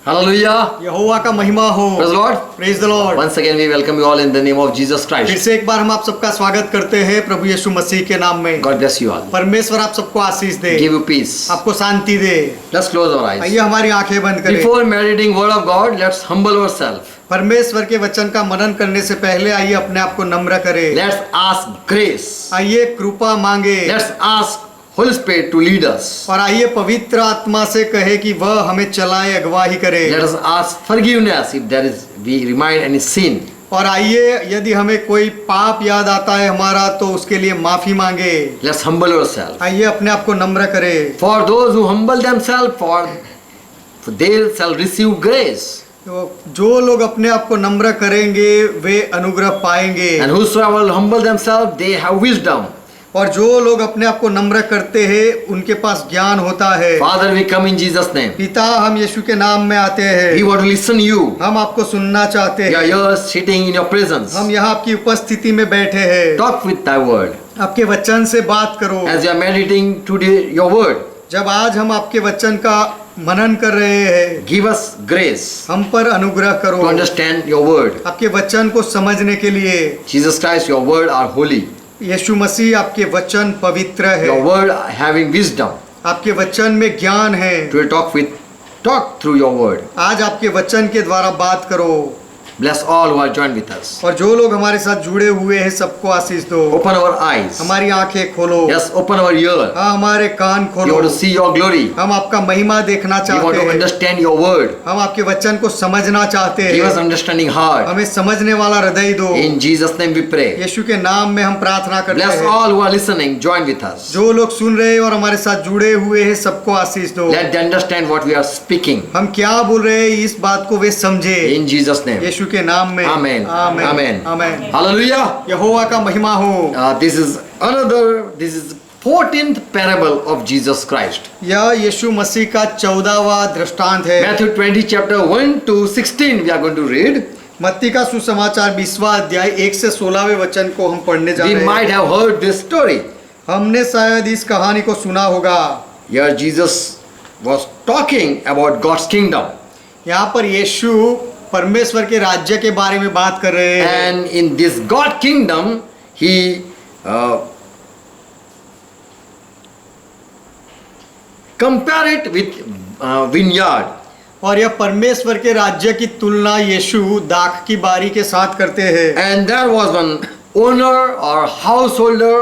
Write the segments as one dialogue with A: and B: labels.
A: Hallelujah.
B: यहोवा का महिमा हो।
A: Praise the Lord.
B: Praise the Lord।
A: Once again we welcome you all in the name of Jesus
B: फिर
A: Christ.
B: से एक बार हम आप सबका स्वागत करते हैं प्रभु यीशु मसीह के नाम में।
A: God bless you all.
B: परमेश्वर आप सबको आशीष दे,
A: Give you peace.
B: आपको शांति दे।
A: Let's close our eyes.
B: आइए हमारी आंखें बंद करें।
A: Before meditating word of God, let's humble ourselves.
B: परमेश्वर के वचन का मनन करने से पहले आइए अपने आप को नम्र करें।
A: Let's ask grace.
B: आइए कृपा मांगे
A: Let's ask Holy Spirit to lead us.
B: और आइए पवित्र आत्मा से कहे कि वह हमें चलाए, अगुवाही करे।
A: Let us ask forgiveness if there is we remind any sin.
B: और आइए यदि हमें कोई पाप याद आता है हमारा तो उसके लिए माफी मांगे।
A: Let's humble ourselves.
B: आइए अपने आप को नम्र करें।
A: For those who humble themselves, for they shall receive grace.
B: तो जो लोग अपने आप को नम्र करेंगे वे अनुग्रह पाएंगे।
A: And whosoever will humble themselves, they have wisdom.
B: और जो लोग अपने आप को नम्र करते हैं उनके पास ज्ञान होता है।
A: Father, we come in Jesus' name.
B: पिता, हम यीशु के नाम में आते हैं।
A: We want to listen you.
B: हम आपको सुनना चाहते
A: We are
B: हैं।
A: here sitting in your presence.
B: हम यहाँ आपकी उपस्थिति में बैठे हैं।
A: Talk with thy word.
B: आपके वचन से बात करो।
A: As you are meditating today your word,
B: जब आज हम आपके वचन का मनन कर रहे हैं,
A: give us grace
B: हम पर अनुग्रह
A: to
B: करो
A: understand your word.
B: आपके वचन को समझने के लिए।
A: Jesus Christ, your word are holy.
B: यीशु मसीह आपके वचन पवित्र है।
A: Your word having wisdom.
B: आपके वचन में ज्ञान है।
A: To talk through your word.
B: आज आपके वचन के द्वारा बात करो।
A: Bless all who are joined with us.
B: और जो लोग हमारे साथ जुड़े हुए हैं सबको आशीष दो।
A: Open our eyes.
B: हमारी आंखें खोलो।
A: Yes, open our ear.
B: हाँ, हमारे कान
A: We
B: खोलो।
A: want to see your glory.
B: हम आपका महिमा देखना
A: We want
B: चाहते
A: to
B: हैं।
A: understand your word.
B: हम आपके वचन को समझना चाहते
A: Give us
B: हैं।
A: understanding heart.
B: हमें समझने वाला हृदय दो।
A: In Jesus' name we pray.
B: यीशु के नाम में हम प्रार्थना करते
A: Bless
B: हैं।
A: all who are listening. Join with us.
B: जो लोग सुन रहे हैं और हमारे साथ जुड़े हुए हैं सबको आशीष दो।
A: Let them understand what we are speaking.
B: हम क्या बोल रहे हैं इस बात को वे समझे।
A: In Jesus' name.
B: यीशु के नाम में
A: Amen.
B: आमेन
A: Amen.
B: आमेन।
A: Hallelujah.
B: यहोवा का महिमा हो।
A: This is 14th parable of Jesus Christ.
B: यह यीशु मसीह का 14वां दृष्टांत है।
A: Matthew 20 chapter 1 to 16 we are going to read.
B: मत्ती का सुसमाचार 20वां अध्याय 1 से 16वें वचन को हम पढ़ने जा
A: We
B: रहे
A: might
B: हैं।
A: have heard this story.
B: हमने शायद इस कहानी को सुना होगा।
A: Here Jesus was talking about God's kingdom.
B: यहाँ पर यीशु परमेश्वर के राज्य के बारे में बात कर रहे हैं।
A: And in this God kingdom, he compare it with vineyard.
B: और यह परमेश्वर के राज्य की तुलना यीशु दाख की बारी के साथ करते हैं।
A: And there was one owner or householder,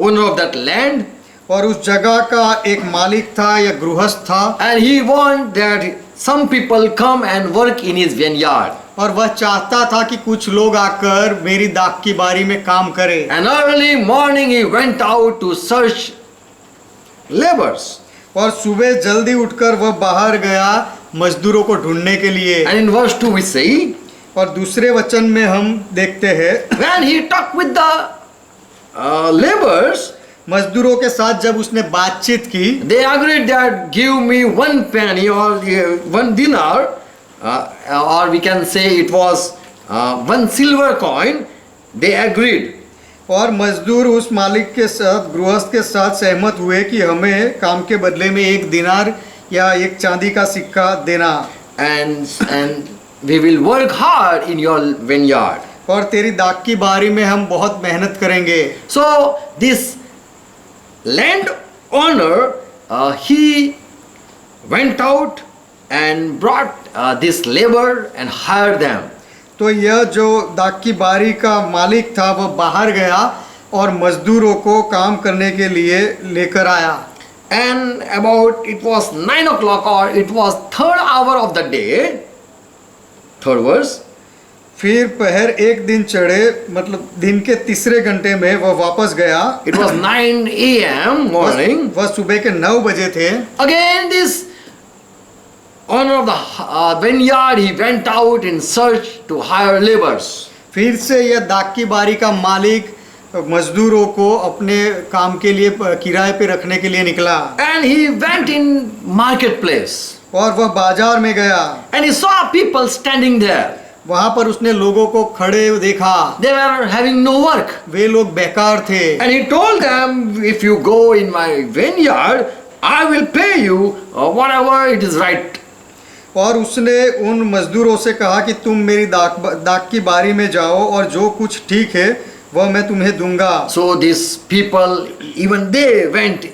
A: owner of that land,
B: और उस जगह का एक मालिक था या गृहस्थ था।
A: and he want that some people come and work in his vineyard.
B: और वह चाहता था कि कुछ लोग आकर मेरी दाख की बारी में काम करें।
A: And early morning he went out to search laborers.
B: और सुबह जल्दी उठकर वह बाहर गया मजदूरों को ढूंढने के लिए।
A: And in verse 2 we see,
B: और दूसरे वचन में हम देखते हैं
A: when he talked with the laborers,
B: मजदूरों के साथ जब उसने बातचीत की,
A: they agreed that give me 1 penny or 1 dinar, or we can say it was 1 silver coin. They agreed.
B: और मजदूर उस मालिक के साथ गृहस्थ के साथ सहमत हुए कि हमें काम के बदले में 1 दिनार या 1 चांदी का सिक्का देना।
A: And we will work hard in your vineyard.
B: और तेरी दाख की बारी में हम बहुत मेहनत करेंगे।
A: So this land owner, he went out and brought this labor and hired them.
B: तो यह जो दाख की बारी का मालिक था वह बाहर गया और मजदूरों को काम करने के लिए लेकर आया।
A: And about it was 9 o'clock or it was 3rd hour of the day. 3rd verse.
B: फिर पहर एक दिन चढ़े, मतलब दिन के तीसरे घंटे में वह वापस गया।
A: It was 9 a.m. morning.
B: वह सुबह के 9 बजे थे।
A: Again this owner of the vineyard, he went out in search to hire laborers.
B: फिर से यह दाख की बारी का मालिक मजदूरों को अपने काम के लिए किराए पे रखने के लिए निकला।
A: And he went in marketplace.
B: और वह बाजार में गया।
A: And he saw people standing there.
B: वहां पर उसने लोगों को खड़े देखा।
A: They were having no work.
B: वे लोग बेकार थे।
A: And he told them, if you go in my vineyard, I will pay you whatever it is right.
B: और उसने उन मजदूरों से कहा कि तुम मेरी दाख की बारी में जाओ और जो कुछ ठीक है वह मैं तुम्हें दूंगा।
A: So these people, even they went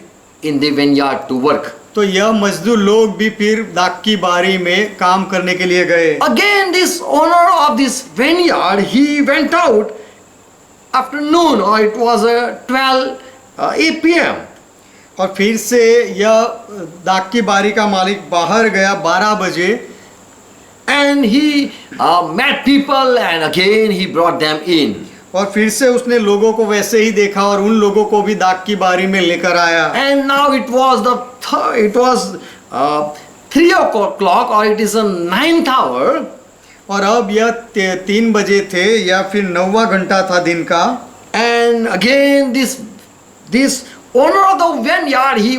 A: in the vineyard to work.
B: तो यह मजदूर लोग भी फिर दाख की बारी में काम करने के लिए गए।
A: Again, this owner of this vineyard, he went out after noon, or it was 12 p.m.
B: और फिर से यह दाख की बारी का मालिक बाहर गया 12 बजे
A: And he met people, and again he brought them in.
B: और फिर से उसने लोगों को वैसे ही देखा और उन लोगों को भी दाख की बारी में लेकर आया।
A: And now it was 3 o'clock, or it is a 9th hour.
B: और अब यह 3 बजे थे या फिर 9वां घंटा था दिन का।
A: And again this owner of the vineyard, he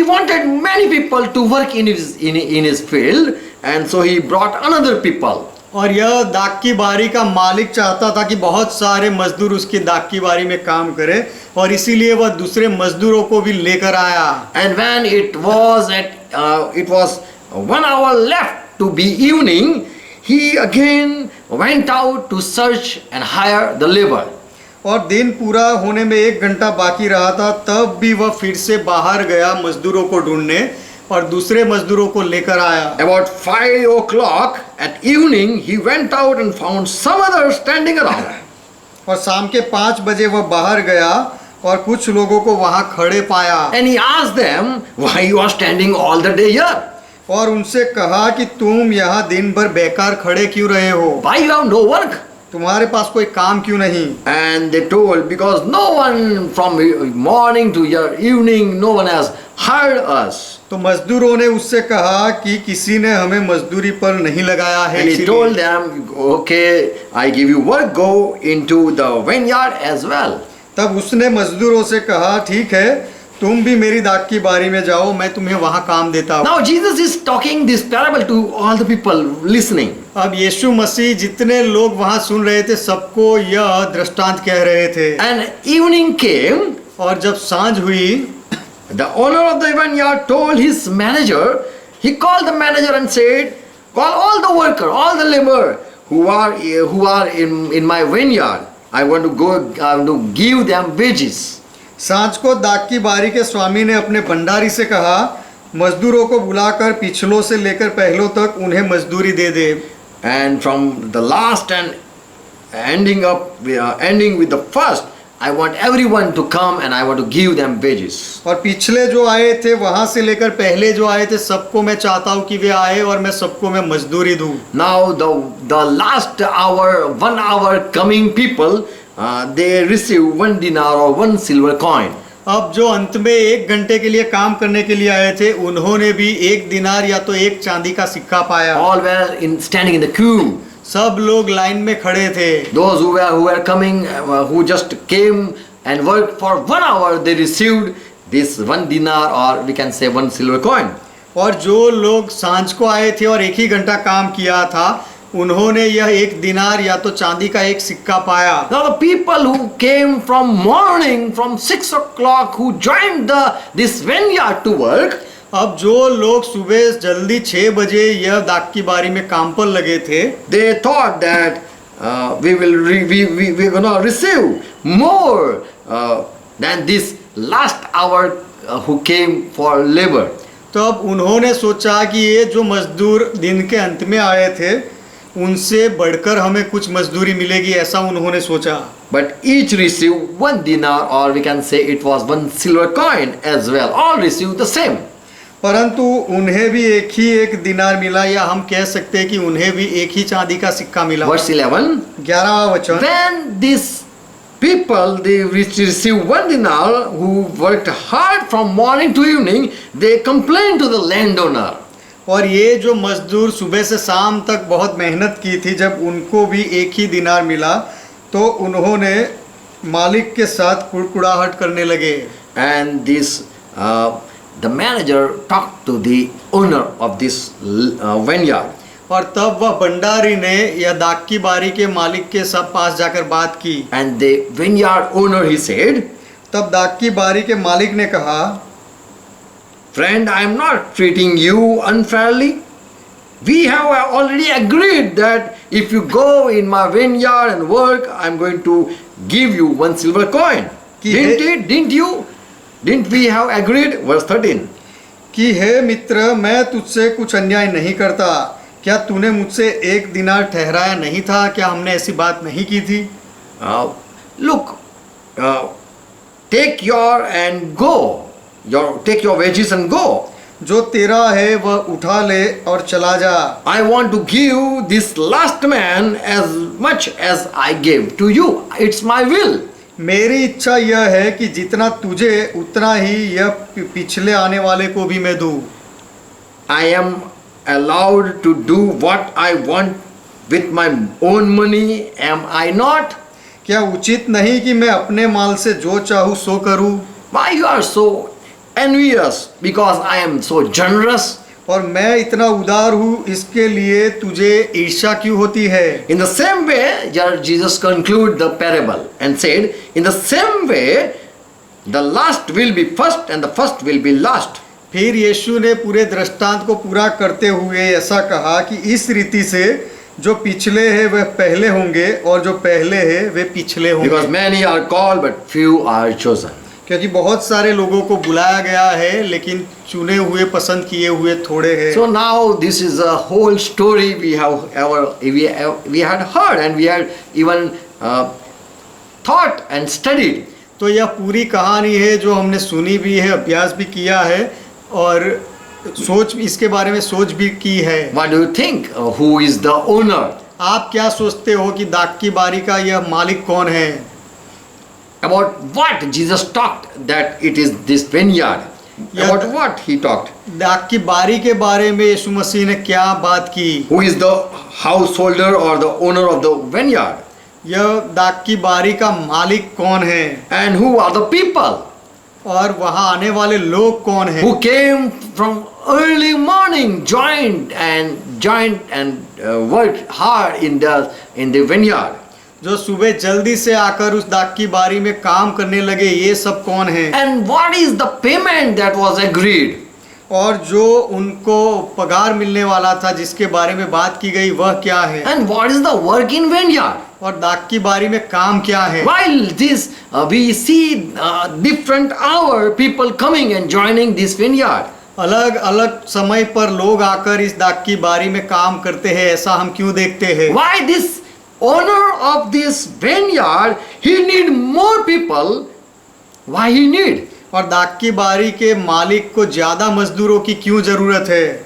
A: wanted many people to work in his field, and so he brought another people.
B: और यह दाख की बारी का मालिक चाहता था कि बहुत सारे मजदूर उसकी दाख की बारी में काम करें, और इसीलिए वह दूसरे मजदूरों को भी लेकर आया।
A: And when it was 1 hour left to be evening, he again went out to search and hire the labor.
B: और दिन पूरा होने में 1 घंटा बाकी रहा था, तब भी वह फिर से बाहर गया मजदूरों को ढूंढने और दूसरे मजदूरों को लेकर आया।
A: About 5 o'clock at evening, he went out and found some others standing around.
B: और शाम के 5 बजे वह बाहर गया और कुछ लोगों को वहां खड़े पाया।
A: And he asked them, why you are standing all the day here?
B: और उनसे कहा कि तुम यहाँ दिन भर बेकार खड़े क्यों रहे हो?
A: Why you have no work?
B: तुम्हारे पास कोई काम क्यों नहीं?
A: And they told, because no one from morning to evening, no one has hired us.
B: तो मजदूरों ने उससे कहा कि किसी ने हमें मजदूरी पर नहीं लगाया है।
A: And he told them, okay, I give you work, go into the vineyard as well.
B: तब उसने मजदूरों से कहा, ठीक है, तुम भी मेरी दाख की बारी में जाओ, मैं तुम्हें वहां काम देता हूँ।
A: Now Jesus is talking this parable to all the people listening.
B: अब यीशु मसीह जितने लोग वहां सुन रहे थे सबको यह दृष्टांत कह रहे थे।
A: And evening came,
B: और जब सांझ हुई,
A: the owner of the vineyard told his manager, he called the manager and said, call all the worker, all the labor who are in my vineyard. I want to give them wages.
B: सांझ को दाख की बारी के स्वामी ने अपने भंडारी से कहा, मजदूरों को बुलाकर पिछलों से लेकर पहलों तक उन्हें मजदूरी दे दे।
A: And from the last and ending with the first, I want everyone to come and I want to give them wages.
B: और पिछले जो आए थे वहां से लेकर पहले जो आए थे सबको मैं चाहता हूं कि वे आए और मैं सबको मैं मजदूरी दूं।
A: Now the last hour, 1 hour coming people, they receive 1 dinar or 1 silver coin.
B: अब जो अंत में 1 घंटे के लिए काम करने के लिए आए थे उन्होंने भी 1 दिनार या तो 1 चांदी का सिक्का पाया।
A: All were standing in the queue.
B: सब लोग लाइन में खड़े थे।
A: Those who were coming, who just came and worked for 1 hour, they received this 1 dinar, or we can say 1 silver coin.
B: और जो लोग सांझ को आए थे और 1 ही घंटा काम किया था उन्होंने यह 1 दिनार या तो चांदी का 1 सिक्का पाया।
A: Now the people who came from morning, from 6 o'clock, who joined this vineyard to work,
B: अब जो लोग सुबह जल्दी 6 बजे यह दाख की बारी में काम पर लगे थे,
A: they thought that we're gonna receive more than this last hour who came for labor.
B: तो अब उन्होंने सोचा कि ये जो मजदूर दिन के अंत में आए थे उनसे बढ़कर हमें कुछ मजदूरी मिलेगी, ऐसा उन्होंने सोचा।
A: But each received 1 dinar, or we can say it was 1 silver coin as well. All received the same.
B: परंतु उन्हें भी 1 दिनार मिला, या हम कह सकते हैं कि उन्हें भी 1 ही चांदी का सिक्का मिला।
A: Verse 11.
B: 11वां वचन।
A: Then these people, they received 1 dinar, who worked hard from morning to evening, they complained to the landowner.
B: और ये जो मजदूर सुबह से शाम तक बहुत मेहनत की थी, जब उनको भी 1 ही दिनार मिला तो उन्होंने मालिक के साथ कुड़कुड़ाहट करने लगे।
A: And the manager talked to the owner of this vineyard.
B: और तब वह भंडारी ने यह दाख की बारी के मालिक के सब पास जाकर बात की।
A: And the vineyard owner, he said,
B: तब दाख की बारी के मालिक ने कहा,
A: friend, I am not treating you unfairly. we have already agreed that if you go in my vineyard and work, I'm going to give you 1 silver coin. Didn't we have agreed? Verse 13.
B: कि हे मित्र, मैं तुझसे कुछ अन्याय नहीं करता, क्या तूने मुझसे 1 दिनार ठहराया नहीं था? क्या हमने ऐसी बात नहीं की थी?
A: Look, take your and go. Take your wages and go.
B: जो तेरा है वह उठा ले और चला जा।
A: I want to give this last man as much as I gave to you. It's my will.
B: मेरी इच्छा यह है कि जितना तुझे उतना ही यह पिछले आने वाले को भी मैं दूं।
A: I am allowed to do what I want with my own money, am I not?
B: क्या उचित नहीं कि मैं अपने माल से जो चाहूँ सो करूँ?
A: Why you are so envious? Because I am so generous.
B: और मैं इतना उदार हूँ इसके लिए तुझे ईर्ष्या क्यों होती है?
A: In the same way, Jesus concluded the parable and said, in the same way, the last will be first and the first will be last.
B: फिर यीशु ने पूरे दृष्टांत को पूरा करते हुए ऐसा कहा कि इस रीति से जो पिछले हैं वह पहले होंगे और जो पहले हैं वे पिछले होंगे।
A: Because many are called but few are chosen.
B: क्योंकि बहुत सारे लोगों को बुलाया गया है लेकिन चुने हुए पसंद किए हुए थोड़े हैं।
A: So now this is a whole story we had heard and we had even thought and studied.
B: तो यह पूरी कहानी है जो हमने सुनी भी है, अभ्यास भी किया है और सोच इसके बारे में सोच भी की है।
A: What do you think? Who is the owner?
B: आप क्या सोचते हो कि दाख की बारी का यह मालिक कौन है?
A: About what Jesus talked that it is this vineyard. About what he talked?
B: दाख की बारी के बारे में यीशु मसीह ने क्या बात की?
A: Who is the householder or the owner of the vineyard?
B: यह दाख की बारी का मालिक कौन है?
A: And who are the people?
B: और वहाँ आने वाले लोग कौन हैं?
A: Who came from early morning, joined and worked hard in the vineyard.
B: जो सुबह जल्दी से आकर उस दाख की बारी में काम करने लगे, ये सब कौन है?
A: And what is the payment that was agreed?
B: और जो उनको पगार मिलने वाला था जिसके बारे में बात की गई वह क्या है?
A: And what is the work in vineyard?
B: और दाख की बारी में काम क्या है?
A: While this we see different hour people coming and joining this vineyard.
B: अलग अलग समय पर लोग आकर इस दाख की बारी में काम करते हैं, ऐसा हम क्यों देखते हैं?
A: Why this owner of this vineyard, he need more people? Why he need?
B: और दाख की बारी के मालिक को ज्यादा मजदूरों की क्यों जरूरत है?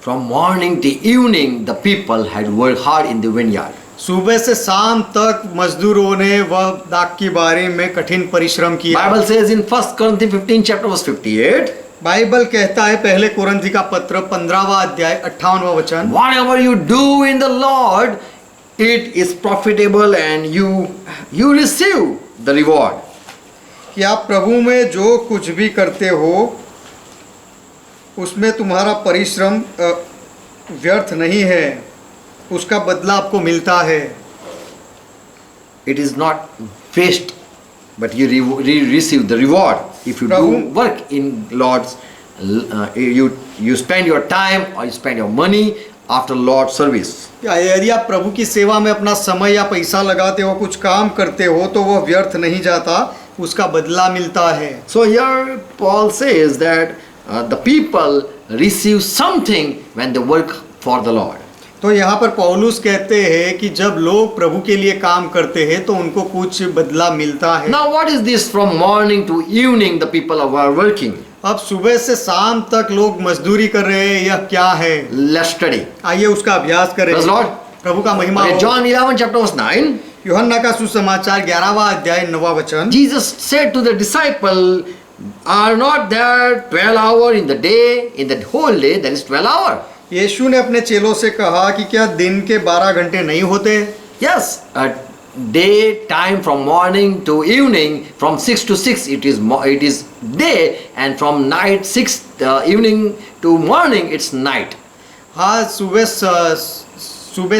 A: From morning to evening, the people had worked hard in the vineyard.
B: सुबह से शाम तक मजदूरों ने वह दाख की बारी में कठिन परिश्रम किया।
A: Bible says in 1 Corinthians 15 chapter verse 58.
B: Bible कहता है पहले कोरिन्थी का पत्र 15वां अध्याय 58वां वचन,
A: Whatever you do in the Lord, it is profitable and you receive the reward.
B: कि आप प्रभु में जो कुछ भी करते हो उसमें तुम्हारा परिश्रम व्यर्थ नहीं है, उसका बदला आपको मिलता है।
A: It is not waste, but you receive the reward. If you do work in Lord's, you spend your time or you spend your money after Lord's service.
B: यदि आप प्रभु की सेवा में अपना समय या पैसा लगाते हो, कुछ काम करते हो तो वह व्यर्थ नहीं जाता, उसका बदला मिलता है।
A: So here Paul says that the people receive something when they work for the Lord.
B: तो यहाँ पर पौलुस कहते हैं कि जब लोग प्रभु के लिए काम करते हैं तो उनको कुछ बदला मिलता है।
A: Now what is this from morning to evening the people are working?
B: अब सुबह से शाम तक लोग मजदूरी कर रहे हैं, यह क्या है?
A: Let's study.
B: आइए उसका अभ्यास करें।
A: Praise Lord.
B: प्रभु का महिमा
A: Okay,
B: हो।
A: John 11 chapter verse 9.
B: यूहन्ना का सुसमाचार 11वां अध्याय 9वां वचन,
A: Jesus said to the disciple, are not there 12 hours in the day? In the whole day there is 12 hours.
B: यीशु ने अपने चेलों से कहा कि क्या दिन के 12 घंटे नहीं होते?
A: Yes, day time from morning to evening, from 6 to 6 it is day, and from night 6 evening to morning it's night.
B: हाँ, सुबह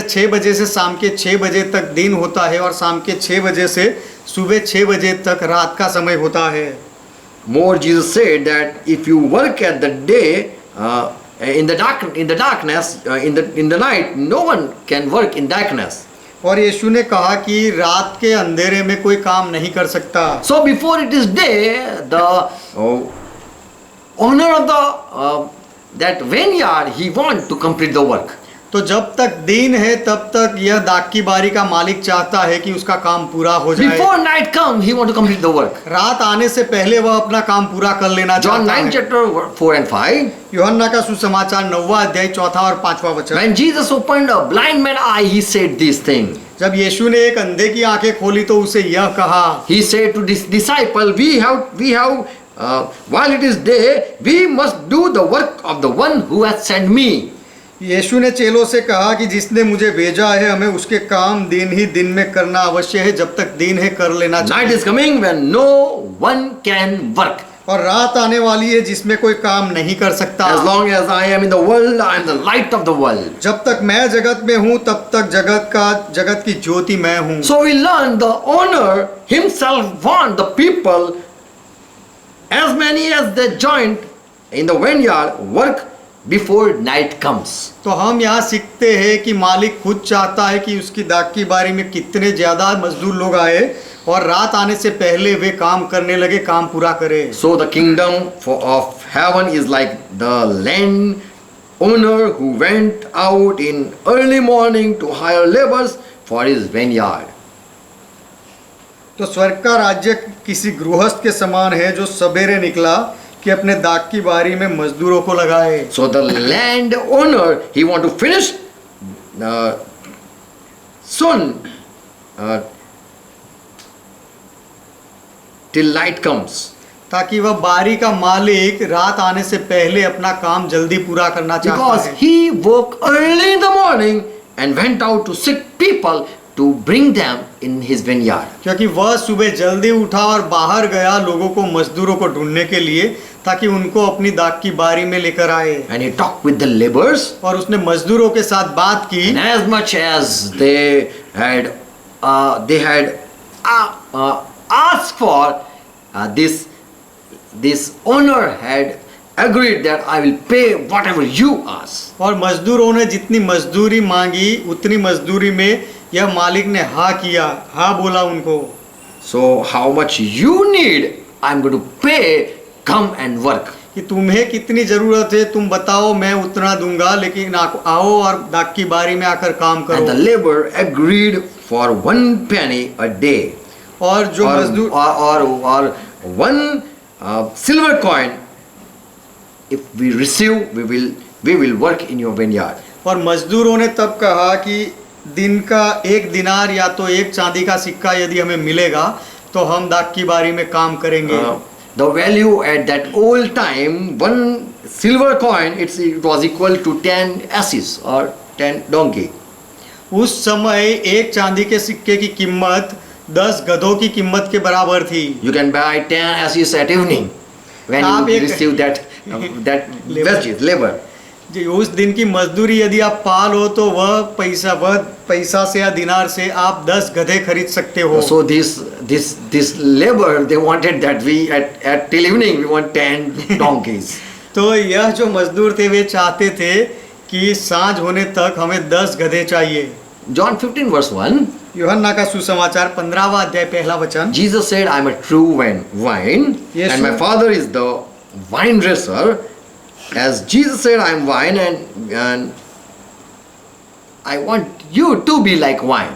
B: 6 बजे से शाम के 6 बजे तक दिन होता है और शाम के 6 बजे से सुबह 6 बजे तक रात का समय होता है।
A: More, Jesus said that if you work at the day in the darkness, in the night, no one can work in darkness.
B: और यीशु ने कहा कि रात के अंधेरे में कोई काम नहीं कर सकता।
A: So before it is day, the owner of that vineyard, he want to complete the work.
B: तो जब तक दिन है तब तक यह दाख की बारी का मालिक चाहता है कि उसका काम पूरा हो जाए।
A: Before night come, he want to complete the work.
B: रात आने से पहले वह अपना काम पूरा कर लेना
A: John
B: चाहता
A: 9
B: है।
A: chapter 4 and 5.
B: यूहन्ना का सुसमाचार 9वां अध्याय 4था और 5वां वचन।
A: When Jesus opened a blind man's eye, he said this thing.
B: जब यीशु ने एक अंधे की आंखें खोली तो उसे यह कहा,
A: He said to this disciple, we have while it is day, we must do the work of the one who has sent me.
B: यीशु ने चेलों से कहा कि जिसने मुझे भेजा है हमें उसके काम दिन ही दिन में करना अवश्य है, जब तक दिन है कर लेना
A: Night
B: चाहिए।
A: is coming when no one can work.
B: और रात आने वाली है जिसमें कोई काम नहीं कर सकता।
A: As long as I am in the world, I am the light of the world.
B: जब तक मैं जगत में हूँ तब तक जगत की ज्योति मैं हूँ।
A: So we learn the owner himself want the people, as many as they joined in the vineyard, work before night comes.
B: तो हम यहाँ सीखते हैं कि मालिक खुद चाहता है कि उसकी दाख की बारी में कितने ज्यादा मजदूर लोग आए और रात आने से पहले वे काम करने लगे, काम पूरा करें।
A: So the kingdom of heaven is like the land owner who went out in early morning to hire laborers for his vineyard.
B: तो स्वर्ग का राज्य किसी गृहस्थ के समान है जो सवेरे निकला कि अपने दाख की बारी में मजदूरों को लगाए।
A: So the land owner, he want to finish soon till night comes.
B: ताकि वह बारी का मालिक रात आने से पहले अपना काम जल्दी पूरा करना चाहता
A: Because
B: है।
A: he woke early in the morning and went out to seek people to bring them in his vineyard.
B: क्योंकि वह सुबह जल्दी उठा और बाहर गया लोगों को, मजदूरों को ढूंढने के लिए, ताकि उनको अपनी दाख की बारी में लेकर आए।
A: And he talked with the laborers.
B: और उसने मजदूरों के साथ बात की।
A: And as much as they had asked for this owner had agreed that I will pay whatever you ask.
B: और मजदूरों ने जितनी मजदूरी मांगी उतनी मजदूरी में यह मालिक ने हाँ किया, हाँ बोला उनको।
A: So how much you need, I am going to pay. Come and work.
B: कि तुम्हें कितनी जरूरत है तुम बताओ, मैं उतना दूंगा, लेकिन आओ और दाख की बारी में आकर काम करो।
A: And the laborer agreed for 1 penny a day.
B: और जो मजदूर
A: or 1 silver coin, if we receive, we will work in your vineyard.
B: और मजदूरों ने तब कहा कि दिन का 1 दिनार या तो 1 चांदी का सिक्का यदि हमें मिलेगा तो हम दाख की बारी में काम करेंगे।
A: The value at that old time, 1 silver coin, it was equal to 10 asses or 10 donkey.
B: उस समय 1 चांदी के सिक्के की कीमत 10 गधों की कीमत के बराबर थी।
A: You can buy 10 asses at evening when
B: आप
A: you
B: एक-
A: receive that wages, labor.
B: जी, उस दिन की मजदूरी यदि आप पाल हो तो वह पैसा से या दिनार से आप 10 गधे खरीद सकते हो।
A: So this labor, they wanted that we at till evening we want 10 donkeys.
B: तो यह जो मजदूर थे वे चाहते थे कि सांझ होने तक हमें 10 गधे चाहिए।
A: John 15 verse 1.
B: यूहन्ना का सुसमाचार 15वां अध्याय पहला वचन।
A: Jesus said, I am a true wine,
B: Yes,
A: and my
B: sir.
A: Father is the vine dresser. As Jesus said, I am wine, and I want you to be like wine.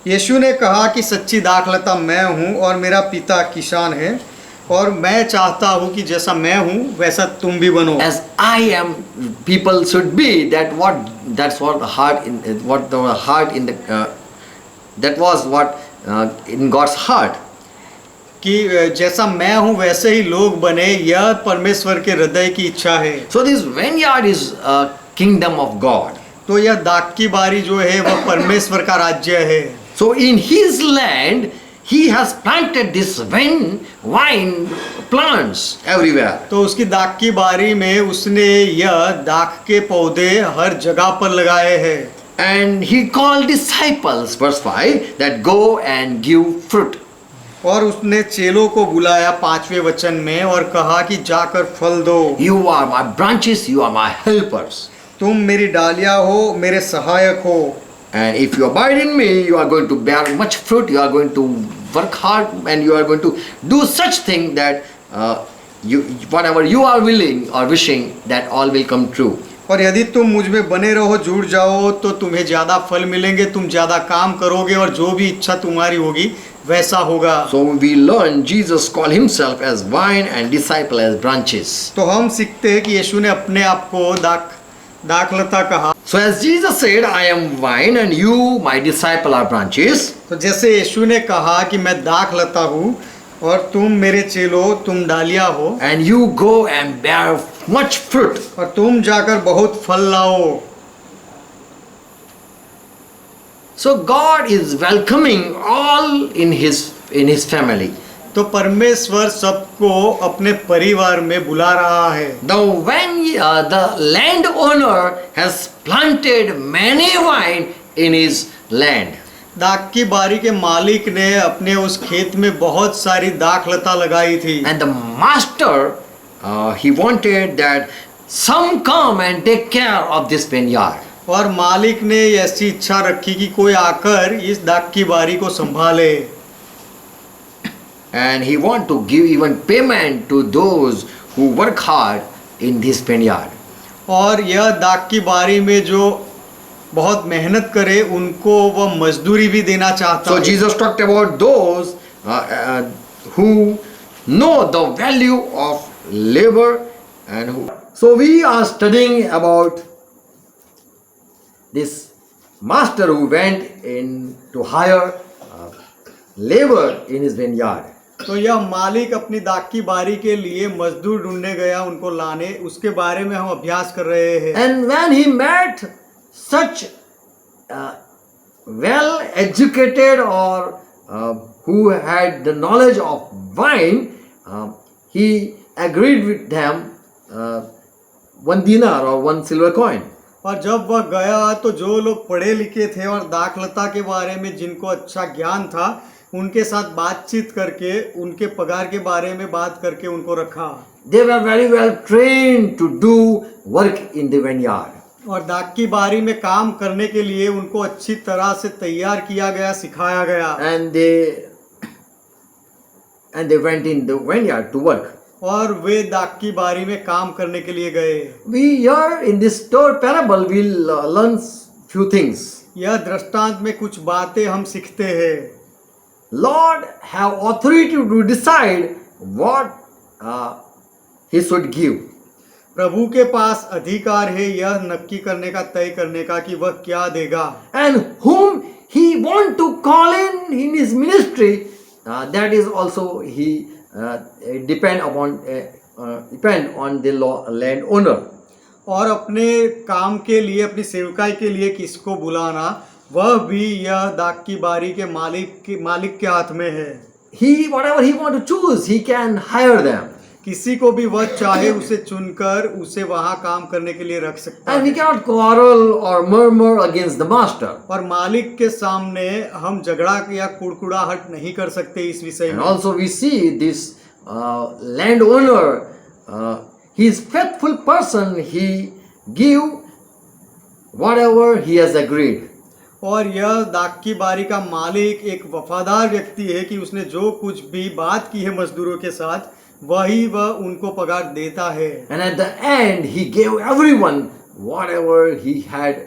B: यीशु ने कहा कि सच्ची दाखलता मैं हूँ और मेरा पिता किसान है, और मैं चाहता हूँ कि जैसा मैं हूँ वैसा तुम भी बनो।
A: As I am, people should be. That's what the heart in that was what in God's heart.
B: कि जैसा मैं हूँ वैसे ही लोग बने, यह परमेश्वर के हृदय की इच्छा है।
A: So this vineyard is a kingdom of God.
B: तो यह दाख की बारी जो है वह परमेश्वर का राज्य है।
A: So in his land, he has planted this wine plants everywhere.
B: तो उसकी दाख की बारी में उसने यह दाख के पौधे हर जगह पर लगाए हैं।
A: And he called disciples, verse 5, that go and give fruit.
B: और उसने चेलों को बुलाया 5वें वचन में और कहा कि जाकर फल दो।
A: You are my branches, you are my helpers.
B: तुम मेरी डालियां हो, मेरे सहायक हो।
A: And if you abide in me, you are going to bear much fruit, you are going to work hard, and you are going to do such thing that whatever you are willing or wishing, that all will come true.
B: और यदि तुम मुझ में बने रहो, जुड़ जाओ, तो तुम्हें ज़्यादा फल मिलेंगे, तुम ज़्यादा काम करोगे और जो भी इच्छा तुम्हारी होगी वैसा होगा।
A: So we learn Jesus called himself as vine and disciple as branches.
B: तो हम सीखते हैं कि यीशु ने अपने आप को दाखलता कहा।
A: So as Jesus said, I am vine and you, my disciple, are branches.
B: तो जैसे यीशु ने कहा कि मैं दाखलता हूँ और तुम मेरे चेलो, तुम डालियां हो,
A: And you go and bear much fruit.
B: और तुम जाकर बहुत फल लाओ।
A: So God is welcoming all in his family.
B: तो परमेश्वर सबको अपने परिवार में बुला रहा है।
A: The landowner has planted many vine in his land.
B: दाख की बारी के मालिक ने अपने उस खेत में बहुत सारी दाखलता लगाई थी।
A: And the master, he wanted that some come and take care of this vineyard.
B: और मालिक ने ऐसी इच्छा रखी कि कोई आकर इस दाख की बारी को संभाले।
A: And he want to give even payment to those who work hard in this vineyard.
B: और यह दाख की बारी में जो बहुत मेहनत करे उनको वह मजदूरी भी देना चाहता
A: So
B: है।
A: Jesus talked about those who know the value of labor and who. So we are studying about this master who went in to hire labor in his vineyard.
B: तो यह मालिक अपनी दाख की बारी के लिए मजदूर ढूंढने गया, उनको लाने, उसके बारे में हम अभ्यास कर रहे हैं।
A: And when he met such well educated or who had the knowledge of wine, he agreed with them 1 dinar or 1 silver coin.
B: और जब वह गया तो जो लोग पढ़े लिखे थे और दाखलता के बारे में जिनको अच्छा ज्ञान था, उनके साथ बातचीत करके उनके पगार के बारे में बात करके उनको रखा।
A: They were very well trained to do work in the vineyard.
B: और दाख की बारी में काम करने के लिए उनको अच्छी तरह से तैयार किया गया, सिखाया गया।
A: And they went in the vineyard to work.
B: और वे दाख की बारी में काम करने के लिए गए।
A: We here in this story parable we'll learn few things.
B: यह दृष्टांत में कुछ बातें हम सीखते हैं।
A: Lord have authority to decide what he should give.
B: प्रभु के पास अधिकार है यह नक्की करने का, तय करने का कि वह क्या देगा।
A: And whom he want to call in his ministry, that is also he depend on the landowner.
B: और अपने काम के लिए, अपनी सेवकाई के लिए किसको बुलाना, वह भी यह दाख की बारी के मालिक के हाथ में है।
A: Whatever he want to choose, he can hire them.
B: किसी को भी वह चाहे उसे चुनकर उसे वहां काम करने के लिए रख सकता
A: And we
B: है।
A: cannot quarrel or murmur against the master.
B: और मालिक के सामने हम झगड़ा या कुड़कुड़ाहट नहीं कर सकते इस विषय
A: And
B: में।
A: also we see this landowner, he is faithful person, he give whatever he has agreed.
B: और यह दाख की बारी का मालिक एक वफादार व्यक्ति है कि उसने जो कुछ भी बात की है मजदूरों के साथ वही वह उनको पगार देता है।
A: And at the end he gave everyone whatever he had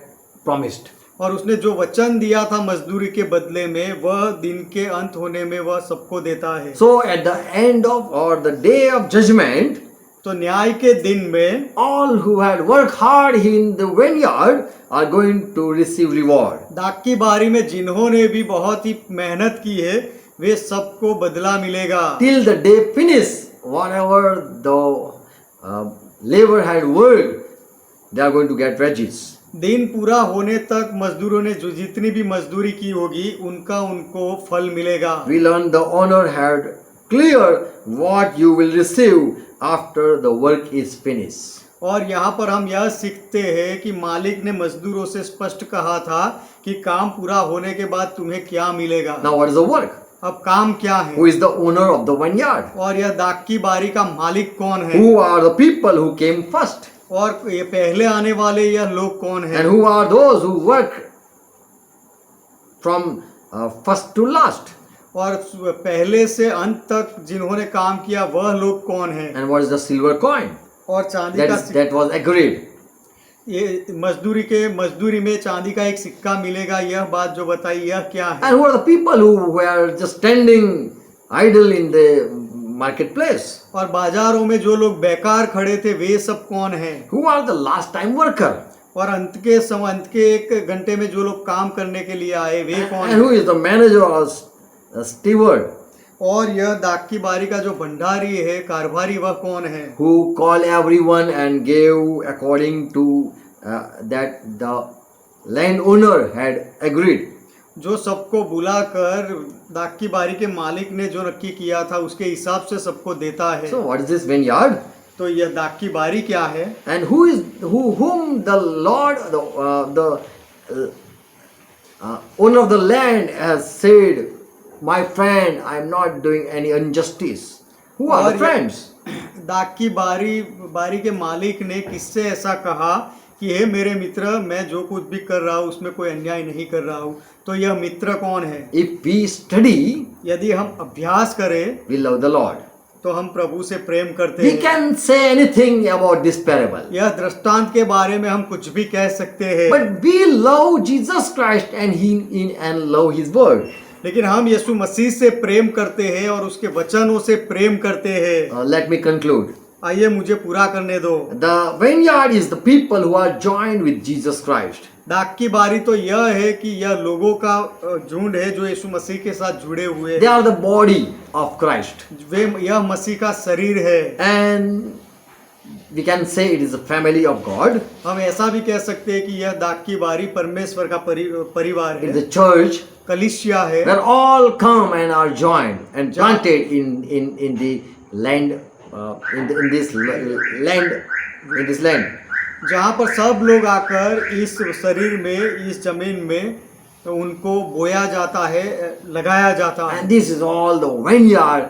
A: promised.
B: और उसने जो वचन दिया था मजदूरी के बदले में, वह दिन के अंत होने में वह सबको देता है।
A: So at the end of or the day of judgment,
B: तो न्याय के दिन में
A: all who had worked hard in the vineyard are going to receive reward.
B: दाख की बारी में जिन्होंने भी बहुत ही मेहनत की है वे सबको बदला मिलेगा।
A: Till the day finish, whatever the labor had worked, they are going to get wages.
B: दिन पूरा होने तक मजदूरों ने जो जितनी भी मजदूरी की होगी उनको फल मिलेगा।
A: We learn the owner had clear what you will receive after the work is finished.
B: और यहाँ पर हम यह सीखते हैं कि मालिक ने मजदूरों से स्पष्ट कहा था कि काम पूरा होने के बाद तुम्हें क्या मिलेगा।
A: Now what is the work?
B: अब काम क्या है?
A: Who is the owner of the vineyard?
B: और यह दाख की बारी का मालिक कौन है?
A: Who are the people who came first?
B: और ये पहले आने वाले यह लोग कौन हैं?
A: And who are those who work from first to last?
B: और पहले से अंत तक जिन्होंने काम किया वह लोग कौन हैं?
A: And what is the silver coin?
B: और चांदी का
A: That was agreed.
B: ये मजदूरी में चांदी का एक सिक्का मिलेगा, यह बात जो बताई यह क्या है?
A: And who are the people who were just standing idle in the marketplace?
B: और बाजारों में जो लोग बेकार खड़े थे वे सब कौन हैं?
A: Who are the last time worker?
B: और अंत के 1 घंटे में जो लोग काम करने के लिए आए वे कौन
A: And
B: हैं?
A: who is the manager or steward?
B: और यह दाख की बारी का जो भंडारी है, कारभारी, वह कौन है?
A: Who called everyone and gave according to that the landowner had agreed.
B: जो सबको बुलाकर दाख की बारी के मालिक ने जो नक्की किया था उसके हिसाब से सबको देता है।
A: So what is this vineyard?
B: तो यह दाख की बारी क्या है?
A: And whom the Lord, the owner of the land has said, my friend, I am not doing any injustice. Who are the
B: और
A: friends?
B: दाख की बारी के मालिक ने किससे ऐसा कहा कि हे मेरे मित्र, मैं जो कुछ भी कर रहा हूँ उसमें कोई अन्याय नहीं कर रहा हूँ? तो यह मित्र कौन है?
A: If we study,
B: यदि हम अभ्यास करें
A: we love the Lord.
B: तो हम प्रभु से प्रेम करते
A: We
B: हैं।
A: can say anything about this parable.
B: यह दृष्टांत के बारे में हम कुछ भी कह सकते हैं,
A: But we love Jesus Christ and love His word.
B: लेकिन हम यीशु मसीह से प्रेम करते हैं और उसके वचनों से प्रेम करते हैं।
A: Let me conclude.
B: आइए मुझे पूरा करने दो।
A: The vineyard is the people who are joined with Jesus Christ.
B: दाख की बारी तो यह है कि यह लोगों का झुंड है जो यीशु मसीह के साथ जुड़े हुए
A: They
B: हैं।
A: are the body of Christ.
B: यह मसीह का शरीर है।
A: And we can say it is a family of God.
B: हम ऐसा भी कह सकते हैं कि यह दाख की बारी परमेश्वर का परिवार
A: It is
B: है,
A: a church
B: कलीसिया है,
A: where all come and are joined and planted in the land, in this land.
B: जहाँ पर सब लोग आकर इस शरीर में, इस जमीन में तो उनको बोया जाता है, लगाया जाता है।
A: And this is all the vineyard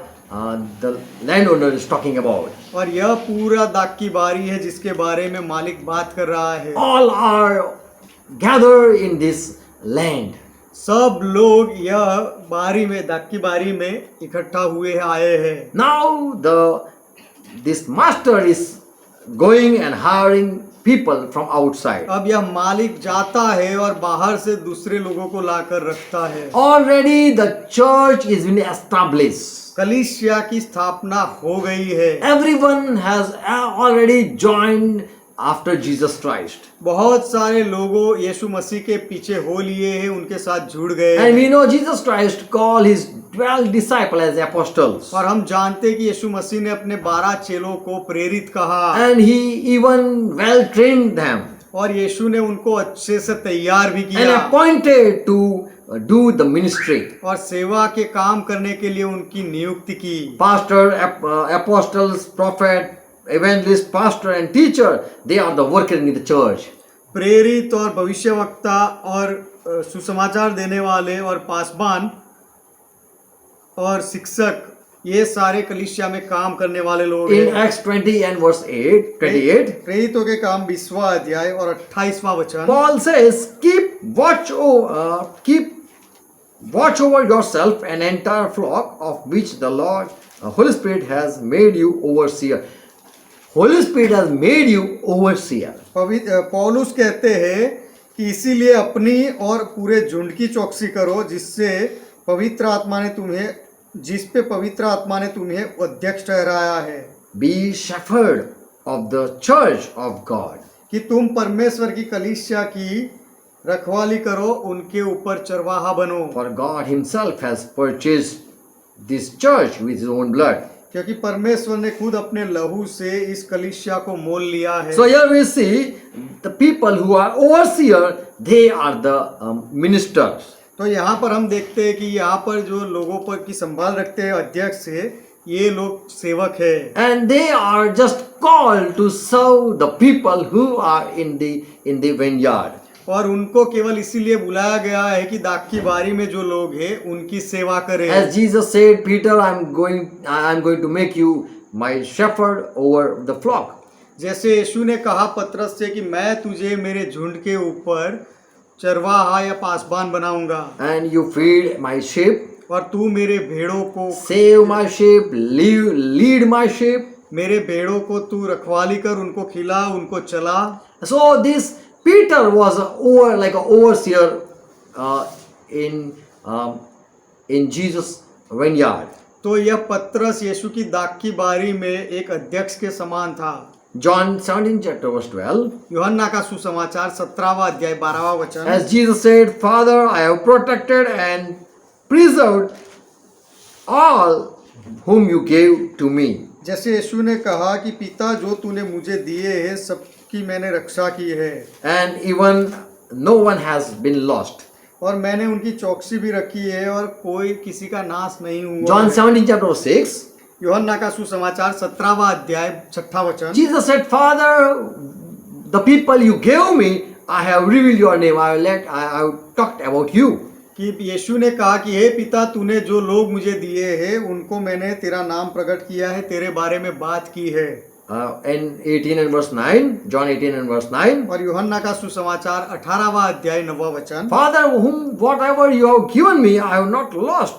A: the landowner is talking about.
B: और यह पूरा दाख की बारी है जिसके बारे में मालिक बात कर रहा है।
A: All are gathered in this land.
B: सब लोग यह बारी में, दाख की बारी में इकट्ठा हुए आए हैं।
A: Now this master is going and hiring people from outside.
B: अब यह मालिक जाता है और बाहर से दूसरे लोगों को लाकर रखता है।
A: Already the church is been established.
B: कलीसिया की स्थापना हो गई है।
A: Everyone has already joined after Jesus Christ.
B: बहुत सारे लोगों यीशु मसीह के पीछे हो लिए हैं, उनके साथ जुड़ गए
A: And
B: हैं।
A: we know Jesus Christ called his 12 disciples as apostles.
B: और हम जानते हैं कि यीशु मसीह ने अपने 12 चेलों को प्रेरित कहा
A: And he even well trained them
B: और यीशु ने उनको अच्छे से तैयार भी
A: and
B: किया
A: appointed to do the ministry.
B: और सेवा के काम करने के लिए उनकी नियुक्ति की।
A: Pastor, apostles, prophet, evangelist, pastor and teacher, they are the worker in the church.
B: प्रेरित और भविष्यवक्ता और सुसमाचार देने वाले और पासबान और शिक्षक, ये सारे कलीसिया में काम करने वाले लोग
A: In
B: हैं।
A: Acts 20 and verse 28,
B: प्रेरितों के काम 20वां अध्याय और 28वां वचन,
A: Paul says, keep watch over yourself and entire flock of which the Lord, Holy Spirit has made you overseer. Holy Spirit has made you overseer.
B: पौलुस कहते हैं कि इसीलिए अपनी और पूरे झुंड की चौकसी करो जिस पे पवित्र आत्मा ने तुम्हें अध्यक्ष ठहराया है।
A: Be shepherd of the church of God.
B: कि तुम परमेश्वर की कलीसिया की रखवाली करो, उनके ऊपर चरवाहा बनो।
A: For God himself has purchased this church with his own blood.
B: क्योंकि परमेश्वर ने खुद अपने लहू से इस कलीसिया को मोल लिया है।
A: So here we see the people who are overseer, they are the ministers.
B: तो यहाँ पर हम देखते हैं कि यहाँ पर जो लोगों पर की संभाल रखते हैं अध्यक्ष है, ये लोग सेवक है।
A: And they are just called to serve the people who are in the vineyard.
B: और उनको केवल इसीलिए बुलाया गया है कि दाख की बारी में जो लोग हैं उनकी सेवा करें।
A: As Jesus said, Peter, I'm going to make you my shepherd over the flock.
B: जैसे यीशु ने कहा पतरस से कि मैं तुझे मेरे झुंड के ऊपर चरवाहा या पासबान बनाऊंगा
A: And you feed my sheep,
B: और तू मेरे भेड़ों को
A: save my sheep, lead my sheep.
B: मेरे भेड़ों को तू रखवाली कर, उनको खिला, उनको चला।
A: So this Peter was like an overseer in Jesus' vineyard.
B: तो यह पतरस यीशु की दाख की बारी में एक अध्यक्ष के समान था।
A: John 17 chapter verse 12.
B: यूहन्ना का सुसमाचार 17वां अध्याय 12वां वचन।
A: As Jesus said, Father, I have protected and preserved all whom you gave to me.
B: जैसे यीशु ने कहा कि पिता जो तूने मुझे दिए हैं सबकी मैंने रक्षा की है
A: And even no one has been lost.
B: और मैंने उनकी चौकसी भी रखी है और कोई किसी का नाश नहीं हुआ
A: John
B: है।
A: 17 chapter verse 6.
B: यूहन्ना का सुसमाचार 17वां अध्याय 6वां वचन।
A: Jesus said, Father, the people you gave me, I have revealed your name. I have talked about you.
B: कि यीशु ने कहा कि हे पिता तूने जो लोग मुझे दिए हैं उनको मैंने तेरा नाम प्रकट किया है, तेरे बारे में बात की है।
A: In 18 and verse 9, John 18 and verse 9.
B: और यूहन्ना का सुसमाचार 18वां अध्याय 9वां वचन।
A: Father, whatever you have given me, I have not lost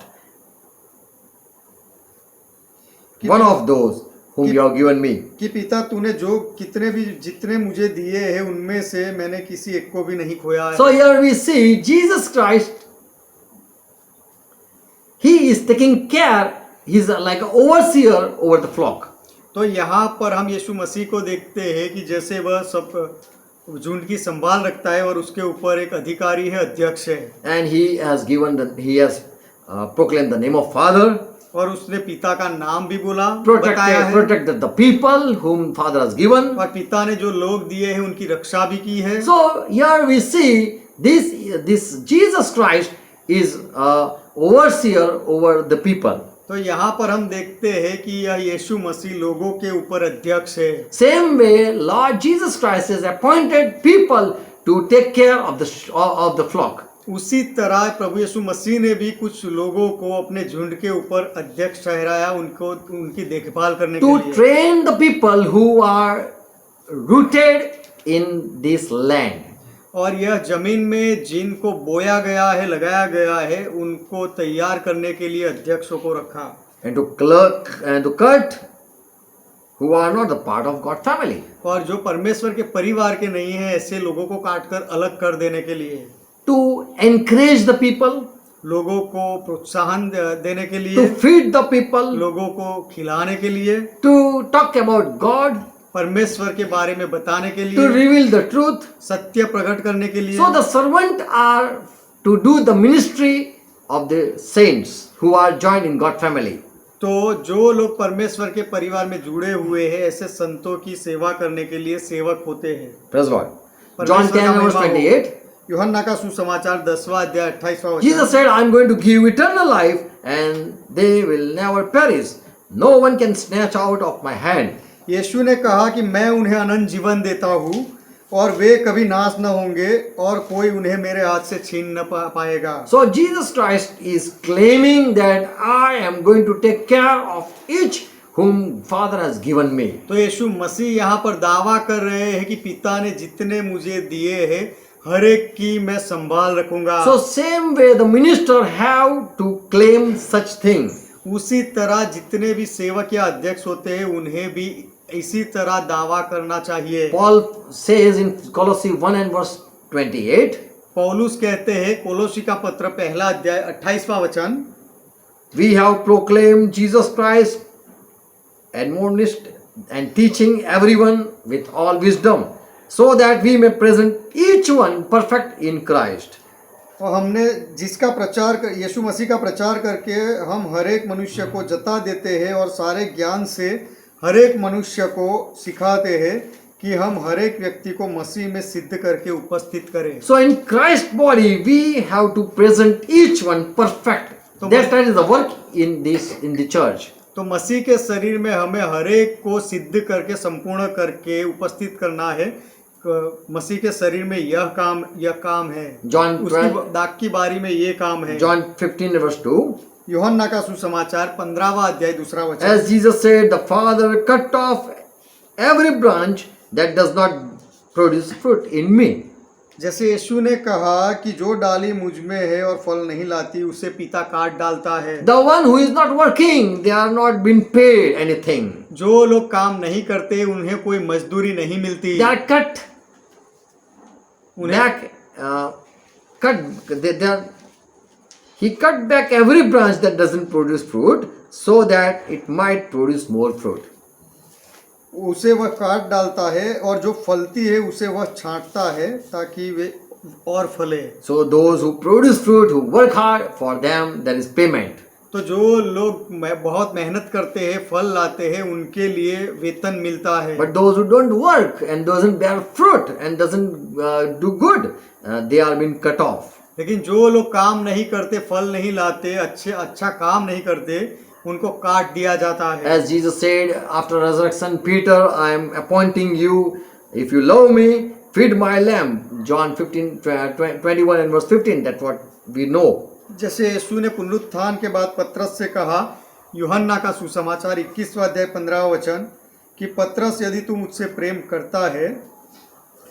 A: one of those whom you have given me.
B: कि पिता तूने जो जितने मुझे दिए हैं उनमें से मैंने किसी एक को भी नहीं खोया है।
A: So here we see Jesus Christ, he is taking care, he is like an overseer over the flock.
B: तो यहाँ पर हम यीशु मसीह को देखते हैं कि जैसे वह सब झुंड की संभाल रखता है और उसके ऊपर एक अधिकारी है, अध्यक्ष है।
A: And he has proclaimed the name of Father,
B: और उसने पिता का नाम भी बोला, बताया है।
A: protected the people whom Father has given.
B: और पिता ने जो लोग दिए हैं उनकी रक्षा भी की है।
A: So here we see this Jesus Christ is overseer over the people.
B: तो यहाँ पर हम देखते हैं कि यह यीशु मसीह लोगों के ऊपर अध्यक्ष है।
A: Same way, Lord Jesus Christ has appointed people to take care of the flock.
B: उसी तरह प्रभु यीशु मसीह ने भी कुछ लोगों को अपने झुंड के ऊपर अध्यक्ष ठहराया, उनकी देखभाल करने के
A: To
B: लिए।
A: train the people who are rooted in this land.
B: और यह जमीन में जिनको बोया गया है, लगाया गया है, उनको तैयार करने के लिए अध्यक्षों को रखा।
A: And to cut who are not the part of God's family.
B: और जो परमेश्वर के परिवार के नहीं है ऐसे लोगों को काटकर अलग कर देने के लिए।
A: To encourage the people.
B: लोगों को प्रोत्साहन देने के लिए।
A: To feed the people.
B: लोगों को खिलाने के लिए।
A: To talk about God.
B: परमेश्वर के बारे में बताने के लिए।
A: To reveal the truth.
B: सत्य प्रकट करने के लिए।
A: So the servant are to do the ministry of the saints who are joined in God's family.
B: तो जो लोग परमेश्वर के परिवार में जुड़े हुए हैं ऐसे संतों की सेवा करने के लिए सेवक होते हैं।
A: Praise God. John 10 verse 28.
B: यूहन्ना का सुसमाचार 10वां अध्याय 28वां वचन।
A: Jesus said, I am going to give eternal life and they will never perish. No one can snatch out of my hand.
B: यीशु ने कहा कि मैं उन्हें अनंत जीवन देता हूँ और वे कभी नाश न होंगे और कोई उन्हें मेरे हाथ से छीन न पाएगा।
A: So Jesus Christ is claiming that I am going to take care of each whom Father has given me.
B: तो यीशु मसीह यहाँ पर दावा कर रहे हैं कि पिता ने जितने मुझे दिए हैं हर एक की मैं संभाल रखूंगा।
A: So same way the minister have to claim such things.
B: उसी तरह जितने भी सेवक या अध्यक्ष होते हैं उन्हें भी इसी तरह दावा करना चाहिए।
A: Paul says in Colossae 1 and verse 28.
B: पौलुस कहते हैं कोलोसी का पत्र पहला अध्याय 28वां वचन।
A: We have proclaimed Jesus Christ, admonished and teaching everyone with all wisdom, so that we may present each one perfect in Christ.
B: और हमने जिसका प्रचार कर यीशु मसीह का प्रचार करके हम हर एक मनुष्य को जता देते हैं और सारे ज्ञान से हर एक मनुष्य को सिखाते हैं कि हम हर एक व्यक्ति को मसीह में सिद्ध करके उपस्थित करें।
A: So in Christ's body we have to present each one perfect. That is the work in the church.
B: तो मसीह के शरीर में हमें हर एक को सिद्ध करके संपूर्ण करके उपस्थित करना है। मसीह के शरीर में यह काम है,
A: John
B: उसकी
A: 12
B: दाग की बारी में ये काम है।
A: John 15 verse 2.
B: यूहन्ना का सुसमाचार 15वां अध्याय 2 वचन।
A: As Jesus said, the Father cut off every branch that does not produce fruit in me.
B: जैसे यीशु ने कहा कि जो डाली मुझ में है और फल नहीं लाती उसे पिता काट डालता है।
A: The one who is not working, they are not been paid anything.
B: जो लोग काम नहीं करते उन्हें कोई मजदूरी नहीं मिलती।
A: They are cut back, he cut back every branch that doesn't produce fruit so that it might produce more fruit.
B: उसे वह काट डालता है और जो फलती है उसे वह छांटता है ताकि वे और फले।
A: So those who produce fruit, who work hard, for them there is payment.
B: तो जो लोग बहुत मेहनत करते हैं, फल लाते हैं, उनके लिए वेतन मिलता है।
A: But those who don't work and doesn't bear fruit and doesn't do good, they are being cut off.
B: लेकिन जो लोग काम नहीं करते, फल नहीं लाते, अच्छा काम नहीं करते, उनको काट दिया जाता है।
A: As Jesus said after resurrection, Peter, I am appointing you, if you love me, feed my lamb. John 15:21 and verse 15. That's what we know.
B: जैसे यीशु ने पुनरुत्थान के बाद पतरस से कहा, यूहन्ना का सुसमाचार 21वां अध्याय 15वां वचन, कि पतरस यदि तू मुझसे प्रेम करता है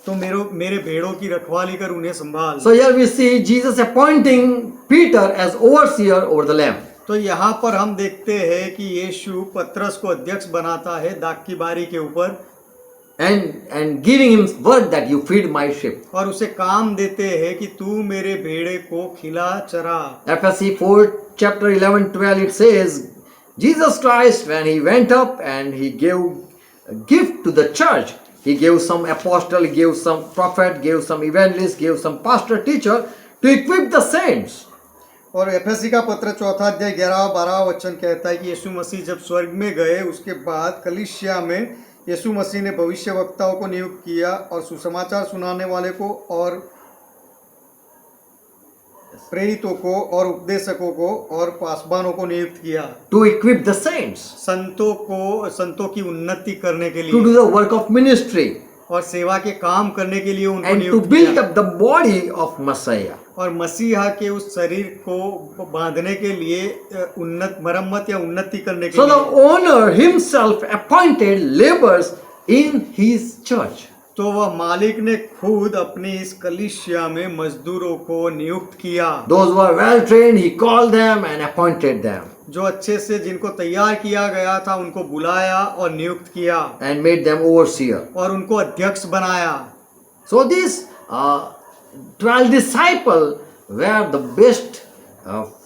B: तो मेरे भेड़ों की रखवाली कर उन्हें संभाल।
A: So here we see Jesus appointing Peter as overseer over the lamb.
B: तो यहाँ पर हम देखते हैं कि यीशु पतरस को अध्यक्ष बनाता है दाख की बारी के ऊपर,
A: and giving him word that you feed my sheep.
B: और उसे काम देते हैं कि तू मेरे भेड़े को खिला चरा।
A: Ephesians 4:11-12 it says, Jesus Christ, when he went up and he gave a gift to the church, he gave some apostle, he gave some prophet, gave some evangelist, gave some pastor, teacher to equip the saints.
B: और FAC का पत्र 4 अध्याय 11-12 वचन कहता है कि यीशु मसीह जब स्वर्ग में गए उसके बाद कलीसिया में यीशु मसीह ने भविष्य वक्ताओं को नियुक्त किया और सुसमाचार सुनाने वाले को और प्रेरितों को और उपदेशकों को और पासबानों को नियुक्त किया।
A: To equip the saints.
B: संतों की उन्नति करने के लिए।
A: To do the work of ministry.
B: और सेवा के काम करने के लिए उनको
A: And to
B: नियुक्त
A: build
B: किया।
A: up the body of Messiah.
B: और मसीहा के उस शरीर को बांधने के लिए मरम्मत या उन्नति करने के
A: So
B: लिए।
A: the owner himself appointed laborers in his church.
B: तो वह मालिक ने खुद अपनी इस कलीसिया में मजदूरों को नियुक्त किया।
A: Those who are well trained, he called them and appointed them.
B: जो अच्छे से जिनको तैयार किया गया था उनको बुलाया और नियुक्त किया।
A: And made them overseer.
B: और उनको अध्यक्ष बनाया।
A: So these 12 disciples were the best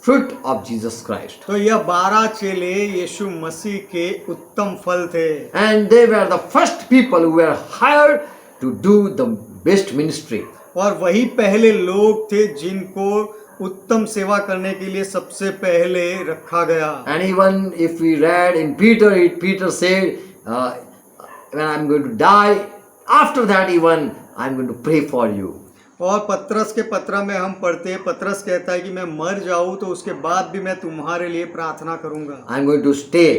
A: fruit of Jesus Christ.
B: तो यह 12 चेले यीशु मसीह के उत्तम फल थे।
A: And they were the first people who were hired to do the best ministry.
B: और वही पहले लोग थे जिनको उत्तम सेवा करने के लिए सबसे पहले रखा गया।
A: And even if we read in Peter said, when I'm going to die, after that even I'm going to pray for you.
B: और पतरस के पत्र में हम पढ़ते हैं, पतरस कहता है कि मैं मर जाऊं तो उसके बाद भी मैं तुम्हारे लिए प्रार्थना करूंगा।
A: I'm going to stay.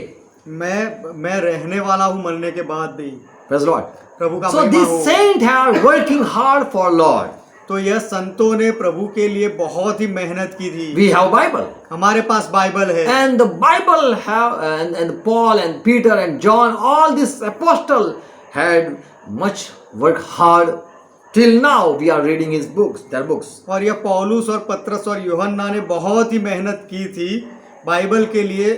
B: मैं रहने वाला हूं मरने के बाद भी।
A: Praise the Lord.
B: प्रभु का
A: So
B: महिमा
A: these
B: हो।
A: saints are working hard for Lord.
B: तो यह संतों ने प्रभु के लिए बहुत ही मेहनत की थी।
A: We have Bible.
B: हमारे पास बाइबल है।
A: And the Bible have and Paul and Peter and John, all these apostles had much work hard. Till now we are reading his books, their books.
B: और यह पौलुस और पतरस और यूहन्ना ने बहुत ही मेहनत की थी बाइबल के लिए,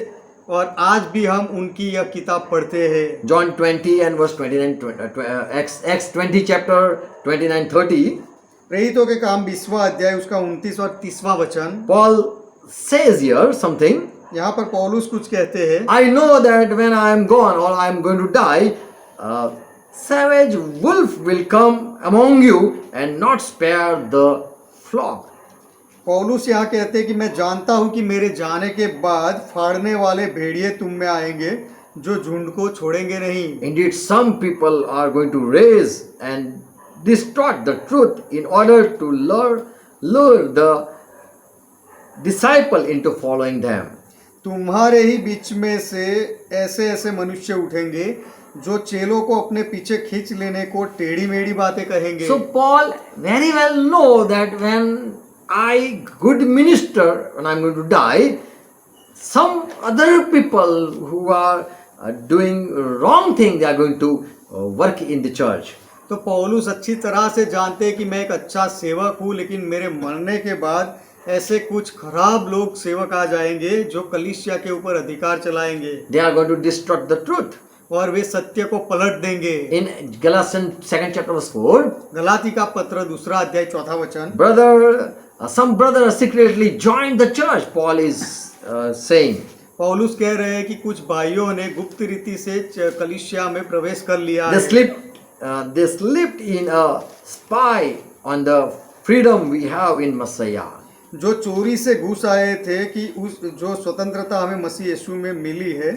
B: और आज भी हम उनकी यह किताब पढ़ते हैं।
A: John 20 and verse 29, Acts 20 chapter 29-30.
B: प्रेरितों के काम 20वां अध्याय उसका 29 और 30वां वचन।
A: Paul says here something.
B: यहाँ पर पौलुस कुछ कहते हैं।
A: I know that when I am gone or I am going to die, savage wolf will come among you and not spare the flock.
B: पौलुस यहाँ कहते हैं कि मैं जानता हूँ कि मेरे जाने के बाद फाड़ने वाले भेड़िए तुम में आएंगे जो झुंड को छोड़ेंगे नहीं।
A: Indeed, some people are going to raise and distort the truth in order to lure the disciple into following them.
B: तुम्हारे ही बीच में से ऐसे मनुष्य उठेंगे जो चेलों को अपने पीछे खींच लेने को टेढ़ी मेढ़ी बातें कहेंगे।
A: So Paul very well know that when I good minister, when I'm going to die, some other people who are doing wrong thing, they are going to work in the church.
B: तो पौलुस अच्छी तरह से जानते हैं कि मैं एक अच्छा सेवक हूँ, लेकिन मेरे मरने के बाद ऐसे कुछ खराब लोग सेवक आ जाएंगे जो कलीसिया के ऊपर अधिकार चलाएंगे
A: They are going to distort the truth.
B: और वे सत्य को पलट देंगे।
A: In Galatians 2nd chapter verse 4,
B: Galati का पत्र 2 अध्याय 4 वचन,
A: some brother secretly joined the church, Paul is saying.
B: पौलुस कह रहे हैं कि कुछ भाइयों ने गुप्त रीति से कलीसिया में प्रवेश कर लिया
A: They slipped in a spy on the freedom we have in Messiah.
B: जो चोरी से घुस आए थे कि उस जो स्वतंत्रता हमें मसीह यीशु में मिली है,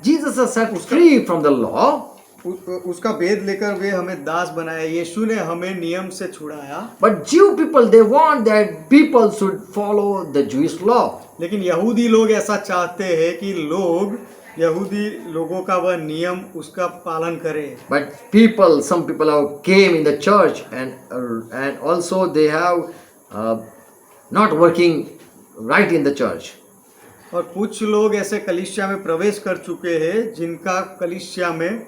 A: Jesus has set free from the law,
B: उसका भेद लेकर वे हमें दास बनाया। यीशु ने हमें नियम से छुड़ाया।
A: but Jew people, they want that people should follow the Jewish law.
B: लेकिन यहूदी लोग ऐसा चाहते हैं कि लोग यहूदी लोगों का वह नियम उसका पालन करें।
A: But some people have came in the church and also they have not working right in the church.
B: और कुछ लोग ऐसे कलीसिया में प्रवेश कर चुके हैं जिनका कलीसिया में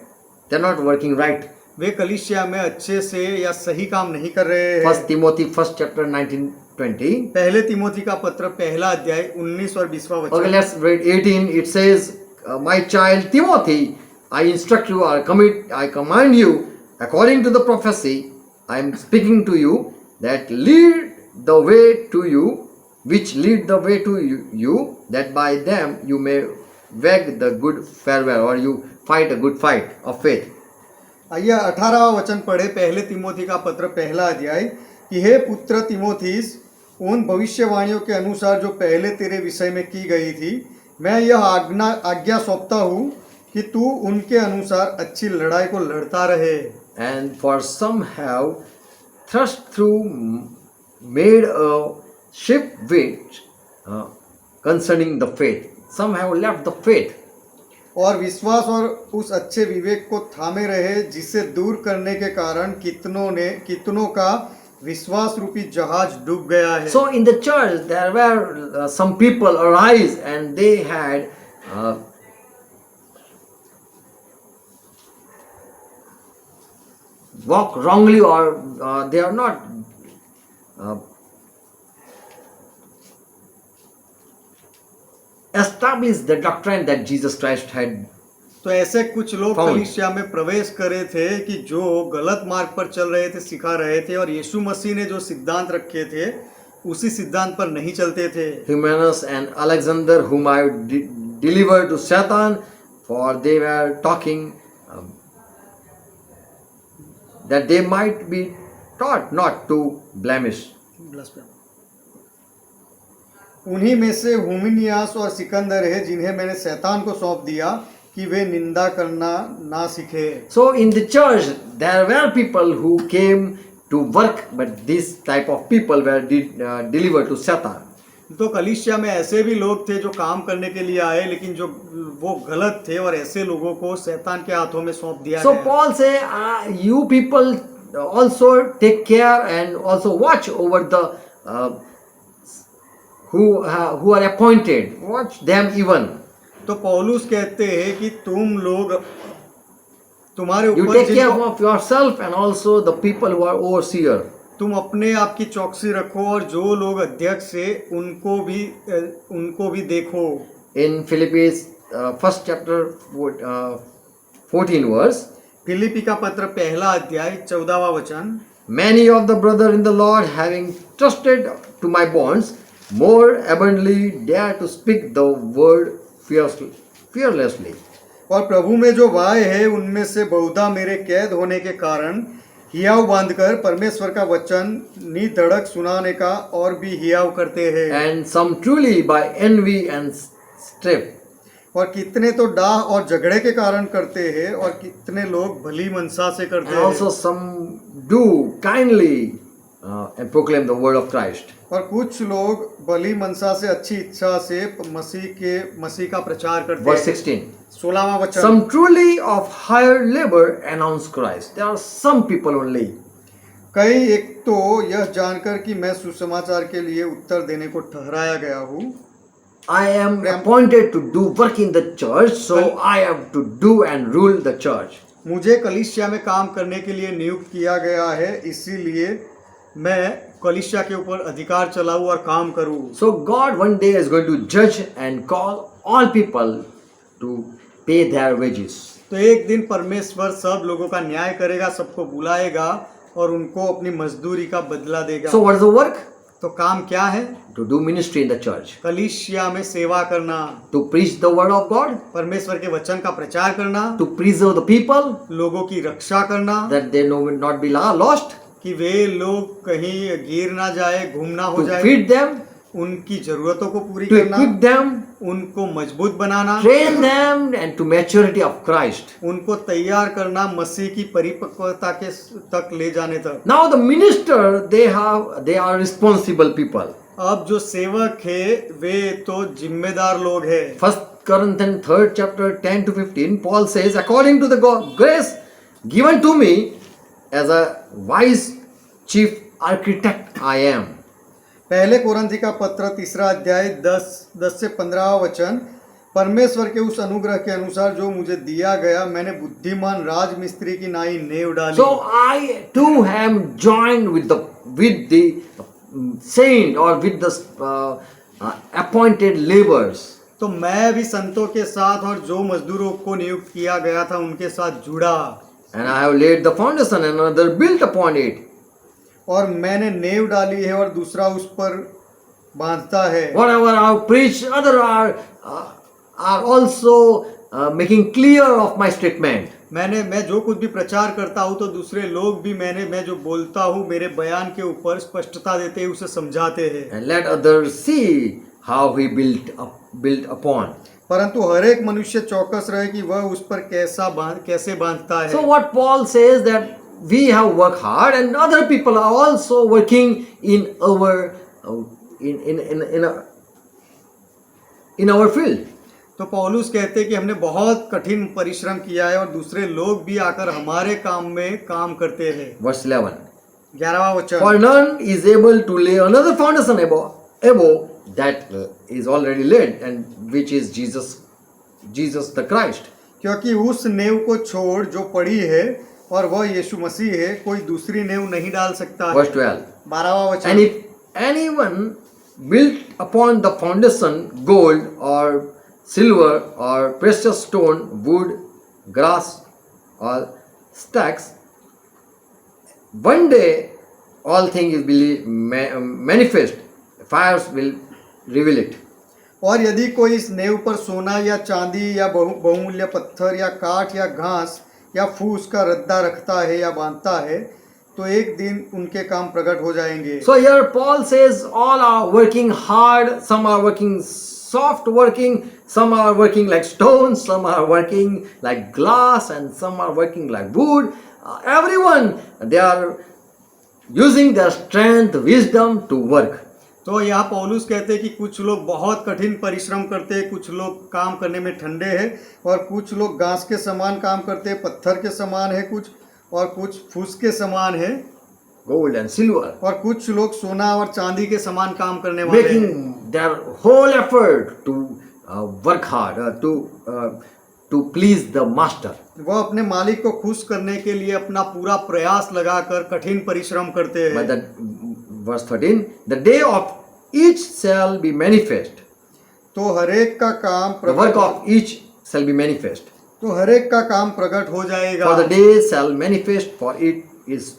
A: They are not working right.
B: वे कलीसिया में अच्छे से या सही काम नहीं कर रहे हैं।
A: First Timothy 1st chapter 19-20.
B: पहले तिमोथी का पत्र पहला अध्याय 19 और 20वां
A: Okay,
B: वचन।
A: let's read 18. It says, my child Timothy, I instruct you or I command you according to the prophecy I am speaking to you, that lead the way to you, which lead the way to you, that by them you may wag the good farewell, or you fight a good fight of faith.
B: आइए 18वां वचन पढ़े पहले तिमोथी का पत्र पहला अध्याय कि हे पुत्र तिमोथीस, उन भविष्यवाणियों के अनुसार जो पहले तेरे विषय में की गई थी, मैं यह आज्ञा सौंपता हूँ कि तू उनके अनुसार अच्छी लड़ाई को लड़ता रहे।
A: And for some have thrust through, made a shipwreck concerning the faith. Some have left the faith.
B: और विश्वास और उस अच्छे विवेक को थामे रहे, जिसे दूर करने के कारण कितनों का विश्वास रूपी जहाज डूब गया है।
A: So in the church there were some people arise and they had walked wrongly, or they are not established the doctrine that Jesus Christ had.
B: तो ऐसे कुछ लोग
A: Found.
B: कलीसिया में प्रवेश करे थे कि जो गलत मार्ग पर चल रहे थे, सिखा रहे थे, और यीशु मसीह ने जो सिद्धांत रखे थे उसी सिद्धांत पर नहीं चलते थे।
A: Hymenaeus and Alexander, whom I delivered to Satan, for they were talking that they might be taught not to blemish.
B: उन्हीं में से हुमिनियास और सिकंदर है, जिन्हें मैंने शैतान को सौंप दिया कि वे निंदा करना ना सीखे।
A: So in the church there were people who came to work, but this type of people were delivered to Satan.
B: तो कलीसिया में ऐसे भी लोग थे जो काम करने के लिए आए, लेकिन जो वो गलत थे, और ऐसे लोगों को शैतान के हाथों में सौंप दिया
A: So
B: गया।
A: Paul say, you people also take care and also watch over the who are appointed. Watch them even.
B: तो पौलुस कहते हैं कि तुम लोग, तुम्हारे
A: You
B: ऊपर
A: take care
B: जिनको
A: of yourself and also the people who are overseer.
B: तुम अपने आप की चौकसी रखो, और जो लोग अध्यक्ष है उनको भी देखो।
A: In Philippians 1st chapter 14 verse,
B: Philippi का पत्र पहला अध्याय 14वां वचन,
A: many of the brother in the Lord, having trusted to my bonds, more abundantly dare to speak the word fearlessly.
B: और प्रभु में जो भाई है उनमें से बहुधा मेरे कैद होने के कारण हियाव बांधकर परमेश्वर का वचन निधड़क सुनाने का और भी हियाव करते हैं।
A: And some truly by envy and strife.
B: और कितने तो डाह और झगड़े के कारण करते हैं, और कितने लोग भली मनसा से करते
A: And also
B: हैं।
A: some do kindly and proclaim the word of Christ.
B: और कुछ लोग भली मनसा से अच्छी इच्छा से मसीह का प्रचार करते
A: Verse
B: हैं।
A: 16.
B: 16वां वचन,
A: Some truly of higher labor announce Christ. There are some people only.
B: कई एक तो यह जानकर कि मैं सुसमाचार के लिए उत्तर देने को ठहराया गया हूँ,
A: I am appointed to do work in the church, so I have to do and rule the church.
B: मुझे कलीसिया में काम करने के लिए नियुक्त किया गया है, इसीलिए मैं कलीसिया के ऊपर अधिकार चलाऊं और काम करूं।
A: So God one day is going to judge and call all people to pay their wages.
B: तो एक दिन परमेश्वर सब लोगों का न्याय करेगा, सबको बुलाएगा और उनको अपनी मजदूरी का बदला देगा।
A: So what is the work?
B: तो काम क्या है?
A: To do ministry in the church.
B: कलीसिया में सेवा करना,
A: To preach the word of God.
B: परमेश्वर के वचन का प्रचार करना,
A: To preserve the people
B: लोगों की रक्षा करना,
A: that they will not be lost.
B: कि वे लोग कहीं गिर ना जाए, गुम ना हो
A: To
B: जाए,
A: feed them.
B: उनकी जरूरतों को पूरी
A: To
B: करना,
A: equip them.
B: उनको मजबूत बनाना,
A: Train them and to maturity of Christ.
B: उनको तैयार करना मसीह की परिपक्वता के तक ले जाने तक।
A: Now the minister, they are responsible people.
B: अब जो सेवक है वे तो जिम्मेदार लोग हैं।
A: 1 Corinthians 3rd chapter 10 to 15, Paul says, according to the grace given to me as a wise chief architect I am.
B: पहले कोरंथी का पत्र 3 अध्याय 10 से 15 वचन, परमेश्वर के उस अनुग्रह के अनुसार जो मुझे दिया गया, मैंने बुद्धिमान राजमिस्त्री की नाई नेव डाली।
A: So I too am joined with the saint or with the appointed laborers.
B: तो मैं भी संतों के साथ और जो मजदूरों को नियुक्त किया गया था उनके साथ जुड़ा,
A: And I have laid the foundation and another built upon it.
B: और मैंने नेव डाली है और दूसरा उस पर बांधता है।
A: Whatever I preach, other are also making clear of my statement.
B: मैं जो कुछ भी प्रचार करता हूँ तो दूसरे लोग भी मैं जो बोलता हूँ मेरे बयान के ऊपर स्पष्टता देते हैं, उसे समझाते हैं।
A: And let others see how he built upon.
B: परंतु हर एक मनुष्य चौकस रहे कि वह उस पर कैसे बांधता है।
A: So what Paul says that we have worked hard and other people are also working in our in our field.
B: तो पौलुस कहते हैं कि हमने बहुत कठिन परिश्रम किया है और दूसरे लोग भी आकर हमारे काम में काम करते हैं।
A: Verse 11.
B: 11वां वचन,
A: For none is able to lay another foundation above that is already laid, and which is Jesus the Christ.
B: क्योंकि उस नेव को छोड़ जो पड़ी है और वह यीशु मसीह है, कोई दूसरी नेव नहीं डाल सकता है।
A: Verse 12.
B: 12वां वचन,
A: And if anyone built upon the foundation gold or silver or precious stone, wood, grass or stacks, one day all things will be manifest. Fires will reveal it.
B: और यदि कोई इस नेव पर सोना या चांदी या बहुमूल्य पत्थर या काठ या घास या फूस का रद्दा रखता है या बांधता है, तो एक दिन उनके काम प्रकट हो जाएंगे।
A: So here Paul says all are working hard, some are working soft working, some are working like stones, some are working like glass, and some are working like wood. Everyone, they are using their strength, wisdom to work.
B: तो यहाँ पौलुस कहते हैं कि कुछ लोग बहुत कठिन परिश्रम करते हैं, कुछ लोग काम करने में ठंडे हैं और कुछ लोग घास के समान काम करते हैं, पत्थर के समान है कुछ, और कुछ फूस के समान है,
A: Gold and silver.
B: और कुछ लोग सोना और चांदी के समान काम करने वाले हैं।
A: Making their whole effort to work hard, to please the master.
B: वह अपने मालिक को खुश करने के लिए अपना पूरा प्रयास लगाकर कठिन परिश्रम करते
A: But
B: हैं।
A: verse 13, the day of each shall be manifest.
B: तो हरेक का काम
A: The work of each shall be manifest.
B: तो हरेक का काम प्रकट हो जाएगा।
A: For the day shall manifest, for it is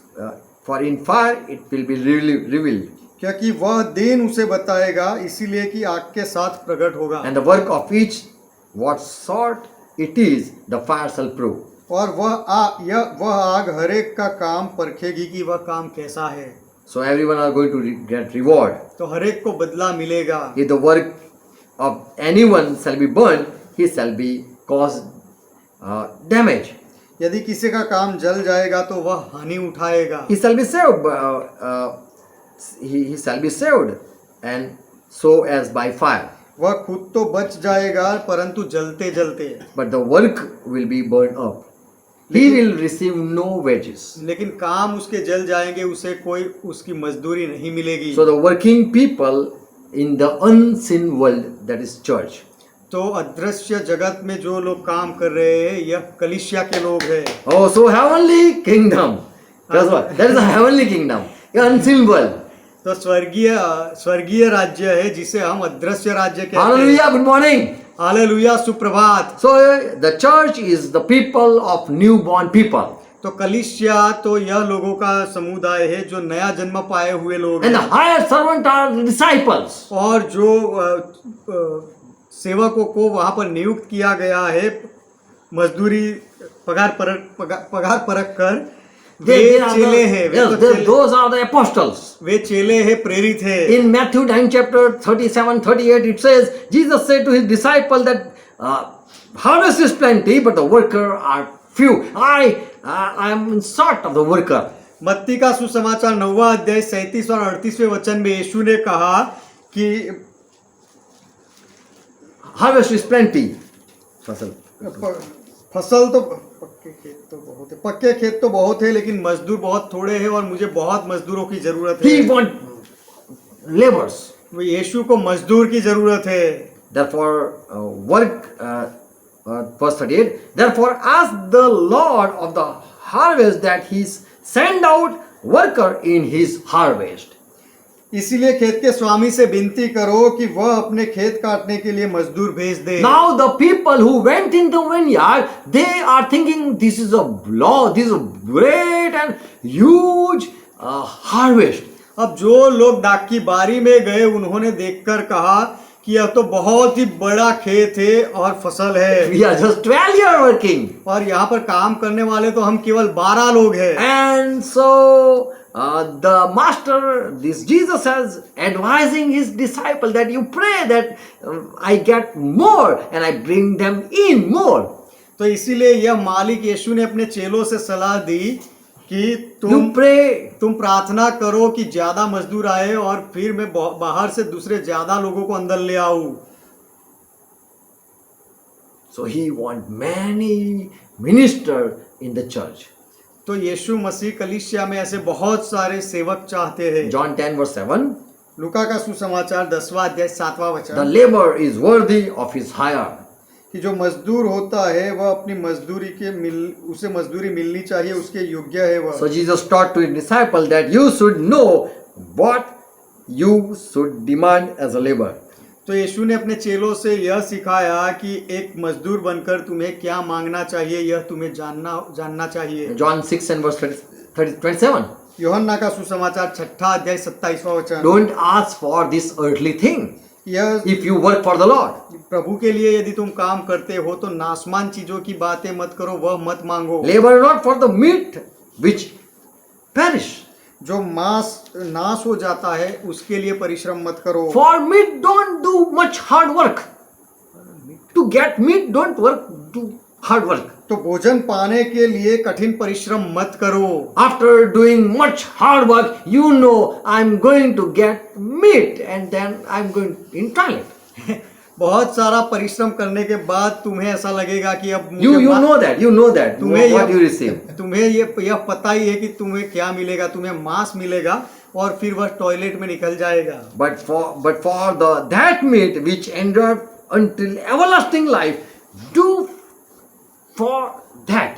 A: for in fire it will be revealed.
B: क्योंकि वह दिन उसे बताएगा, इसीलिए कि आग के साथ प्रकट होगा।
A: And the work of each, what sort it is, the fire shall prove.
B: और वह आग हरेक का काम परखेगी कि वह काम कैसा है।
A: So everyone are going to get reward.
B: तो हरेक को बदला मिलेगा।
A: If the work of anyone shall be burned, he shall be caused damage.
B: यदि किसी का काम जल जाएगा तो वह हानि उठाएगा।
A: He shall be saved he shall be saved, and so as by fire.
B: वह खुद तो बच जाएगा परंतु जलते जलते,
A: But the work will be burned up. He will receive no wages.
B: लेकिन काम उसके जल जाएंगे, उसे कोई उसकी मजदूरी नहीं मिलेगी।
A: So the working people in the unseen world, that is church.
B: तो अदृश्य जगत में जो लोग काम कर रहे हैं यह कलीसिया के लोग हैं।
A: Oh, so heavenly kingdom. That's what. That is a heavenly kingdom. The unseen world.
B: तो स्वर्गीय राज्य है जिसे हम अदृश्य राज्य कहते हैं।
A: Hallelujah. Good morning.
B: हालेलुया, सुप्रभात।
A: So the church is the people of newborn people.
B: तो कलीसिया तो यह लोगों का समुदाय है जो नया जन्म पाए हुए लोग
A: And the
B: हैं,
A: higher servant are the disciples.
B: और जो सेवकों को वहां पर नियुक्त किया गया है मजदूरी पगार परख कर, वे
A: They are
B: चेले हैं।
A: those are the apostles.
B: वे चेले हैं, प्रेरित है।
A: In Matthew 9 chapter 37-38 it says, Jesus said to his disciple that harvest is plenty but the worker are few. I am in sort of the worker.
B: मत्ती का सुसमाचार 9वां अध्याय 37 और 38वें वचन में यीशु ने कहा कि
A: Harvest is plenty.
B: फसल तो पक्के खेत तो बहुत है लेकिन मजदूर बहुत थोड़े हैं और मुझे बहुत मजदूरों की जरूरत है।
A: He want laborers.
B: वो यीशु को मजदूर की जरूरत है।
A: Therefore verse 38, therefore ask the Lord of the harvest that he send out worker in his harvest.
B: इसीलिए खेत के स्वामी से विनती करो कि वह अपने खेत काटने के लिए मजदूर भेज दे।
A: Now the people who went in the vineyard, they are thinking this is a great and huge harvest.
B: अब जो लोग दाख की बारी में गए उन्होंने देखकर कहा कि यह तो बहुत ही बड़ा खेत है और फसल है,
A: We are just 12 years working.
B: और यहाँ पर काम करने वाले तो हम केवल 12 लोग हैं।
A: And so the master, this Jesus is advising his disciple that you pray that I get more and I bring them in more.
B: तो इसीलिए यह मालिक यीशु ने अपने चेलों से सलाह दी कि
A: You pray.
B: तुम प्रार्थना करो कि ज्यादा मजदूर आए और फिर मैं बाहर से दूसरे ज्यादा लोगों को अंदर ले आऊं।
A: So he want many minister in the church.
B: तो यीशु मसीह कलीसिया में ऐसे बहुत सारे सेवक चाहते हैं।
A: John 10 verse 7.
B: लूका का सुसमाचार 10वां अध्याय 7वां
A: The
B: वचन,
A: labor is worthy of his hire.
B: कि जो मजदूर होता है वह अपनी उसे मजदूरी मिलनी चाहिए, उसके योग्य है वह।
A: So Jesus taught to his disciple that you should know what you should demand as a labor.
B: तो यीशु ने अपने चेलों से यह सिखाया कि एक मजदूर बनकर तुम्हें क्या मांगना चाहिए, यह तुम्हें जानना चाहिए।
A: John 6 and verse 27.
B: यूहन्ना का सुसमाचार 6 अध्याय 27वां वचन,
A: Don't ask for this earthly thing
B: यह
A: if you work for the Lord.
B: प्रभु के लिए यदि तुम काम करते हो तो नासमान चीजों की बातें मत करो, वह मत मांगो।
A: Labor not for the meat which perish.
B: जो मांस नाश हो जाता है उसके लिए परिश्रम मत करो।
A: For meat don't do much hard work. To get meat don't do hard work.
B: तो भोजन पाने के लिए कठिन परिश्रम मत करो।
A: After doing much hard work, you know I'm going to get meat and then I'm going in toilet.
B: बहुत सारा परिश्रम करने के बाद तुम्हें ऐसा लगेगा कि अब
A: You know that
B: तुम्हें
A: what you receive.
B: तुम्हें यह पता ही है कि तुम्हें क्या मिलेगा, तुम्हें मांस मिलेगा और फिर वह टॉयलेट में निकल जाएगा।
A: But for that meat which endure until everlasting life, do for that.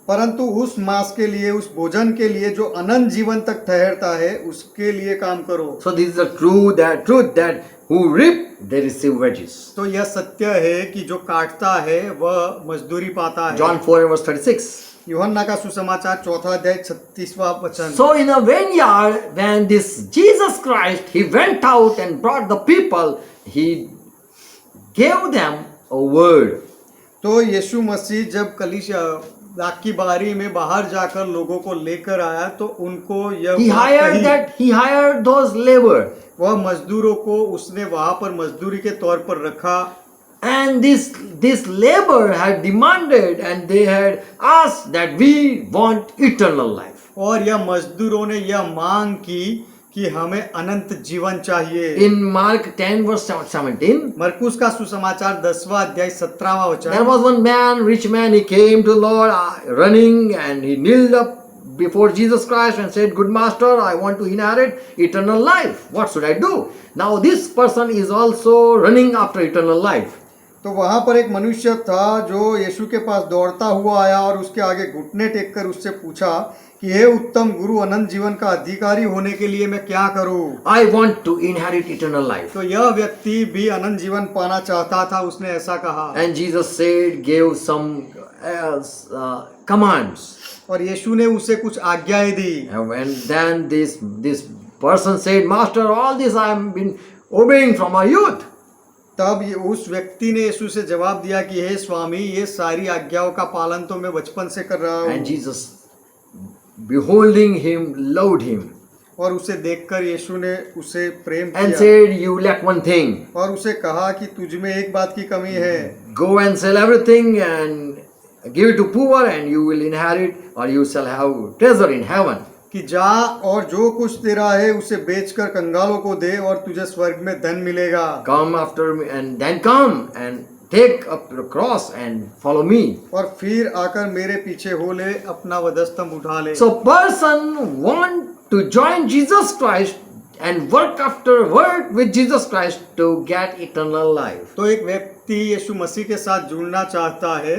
B: परंतु उस मांस के लिए, उस भोजन के लिए जो अनंत जीवन तक ठहरता है उसके लिए काम करो।
A: So this is the truth that who reap they receive wages.
B: तो यह सत्य है कि जो काटता है वह मजदूरी पाता है।
A: John 4 and verse 36.
B: यूहन्ना का सुसमाचार 4 अध्याय 36वां वचन।
A: So in a vineyard, when this Jesus Christ, he went out and brought the people, he gave them a word.
B: तो यीशु मसीह जब कलीसिया दाख की बारी में बाहर जाकर लोगों को लेकर आया तो उनको यह
A: He hired those labor.
B: वह मजदूरों को उसने वहां पर मजदूरी के तौर पर रखा।
A: And this labor had demanded and they had asked that we want eternal life.
B: और यह मजदूरों ने यह मांग की कि हमें अनंत जीवन चाहिए।
A: In Mark 10 verse 17,
B: मरकुस का सुसमाचार 10वां अध्याय 17वां
A: there
B: वचन।
A: was one man, rich man, he came to the Lord running, and he kneeled up before Jesus Christ and said, "Good master, I want to inherit eternal life. What should I do?" Now this person is also running after eternal life.
B: तो वहां पर एक मनुष्य था जो यीशु के पास दौड़ता हुआ आया और उसके आगे घुटने टेक कर उससे पूछा कि हे उत्तम गुरु, अनंत जीवन का अधिकारी होने के लिए मैं क्या करूं?
A: I want to inherit eternal life.
B: तो यह व्यक्ति भी अनंत जीवन पाना चाहता था। उसने ऐसा कहा
A: And Jesus said, gave some commands.
B: और यीशु ने उसे कुछ आज्ञाएं दी।
A: And then this person said, "Master, all this I have been obeying from my youth."
B: तब उस व्यक्ति ने यीशु से जवाब दिया कि हे स्वामी, ये सारी आज्ञाओं का पालन तो मैं बचपन से कर रहा हूँ।
A: And Jesus, beholding him, loved him
B: और उसे देखकर यीशु ने उसे प्रेम
A: and
B: किया
A: said, "You lack one thing.
B: और उसे कहा कि तुझ में एक बात की कमी है।
A: Go and sell everything and give it to poor, and you will inherit, or you shall have treasure in heaven."
B: कि जा और जो कुछ तेरा है उसे बेचकर कंगालों को दे और तुझे स्वर्ग में धन मिलेगा।
A: Come after me, and then come and take up the cross and follow me.
B: और फिर आकर मेरे पीछे हो ले, अपना वधस्तंभ उठा ले।
A: So person want to join Jesus Christ and work afterward with Jesus Christ to get eternal life.
B: तो एक व्यक्ति यीशु मसीह के साथ जुड़ना चाहता है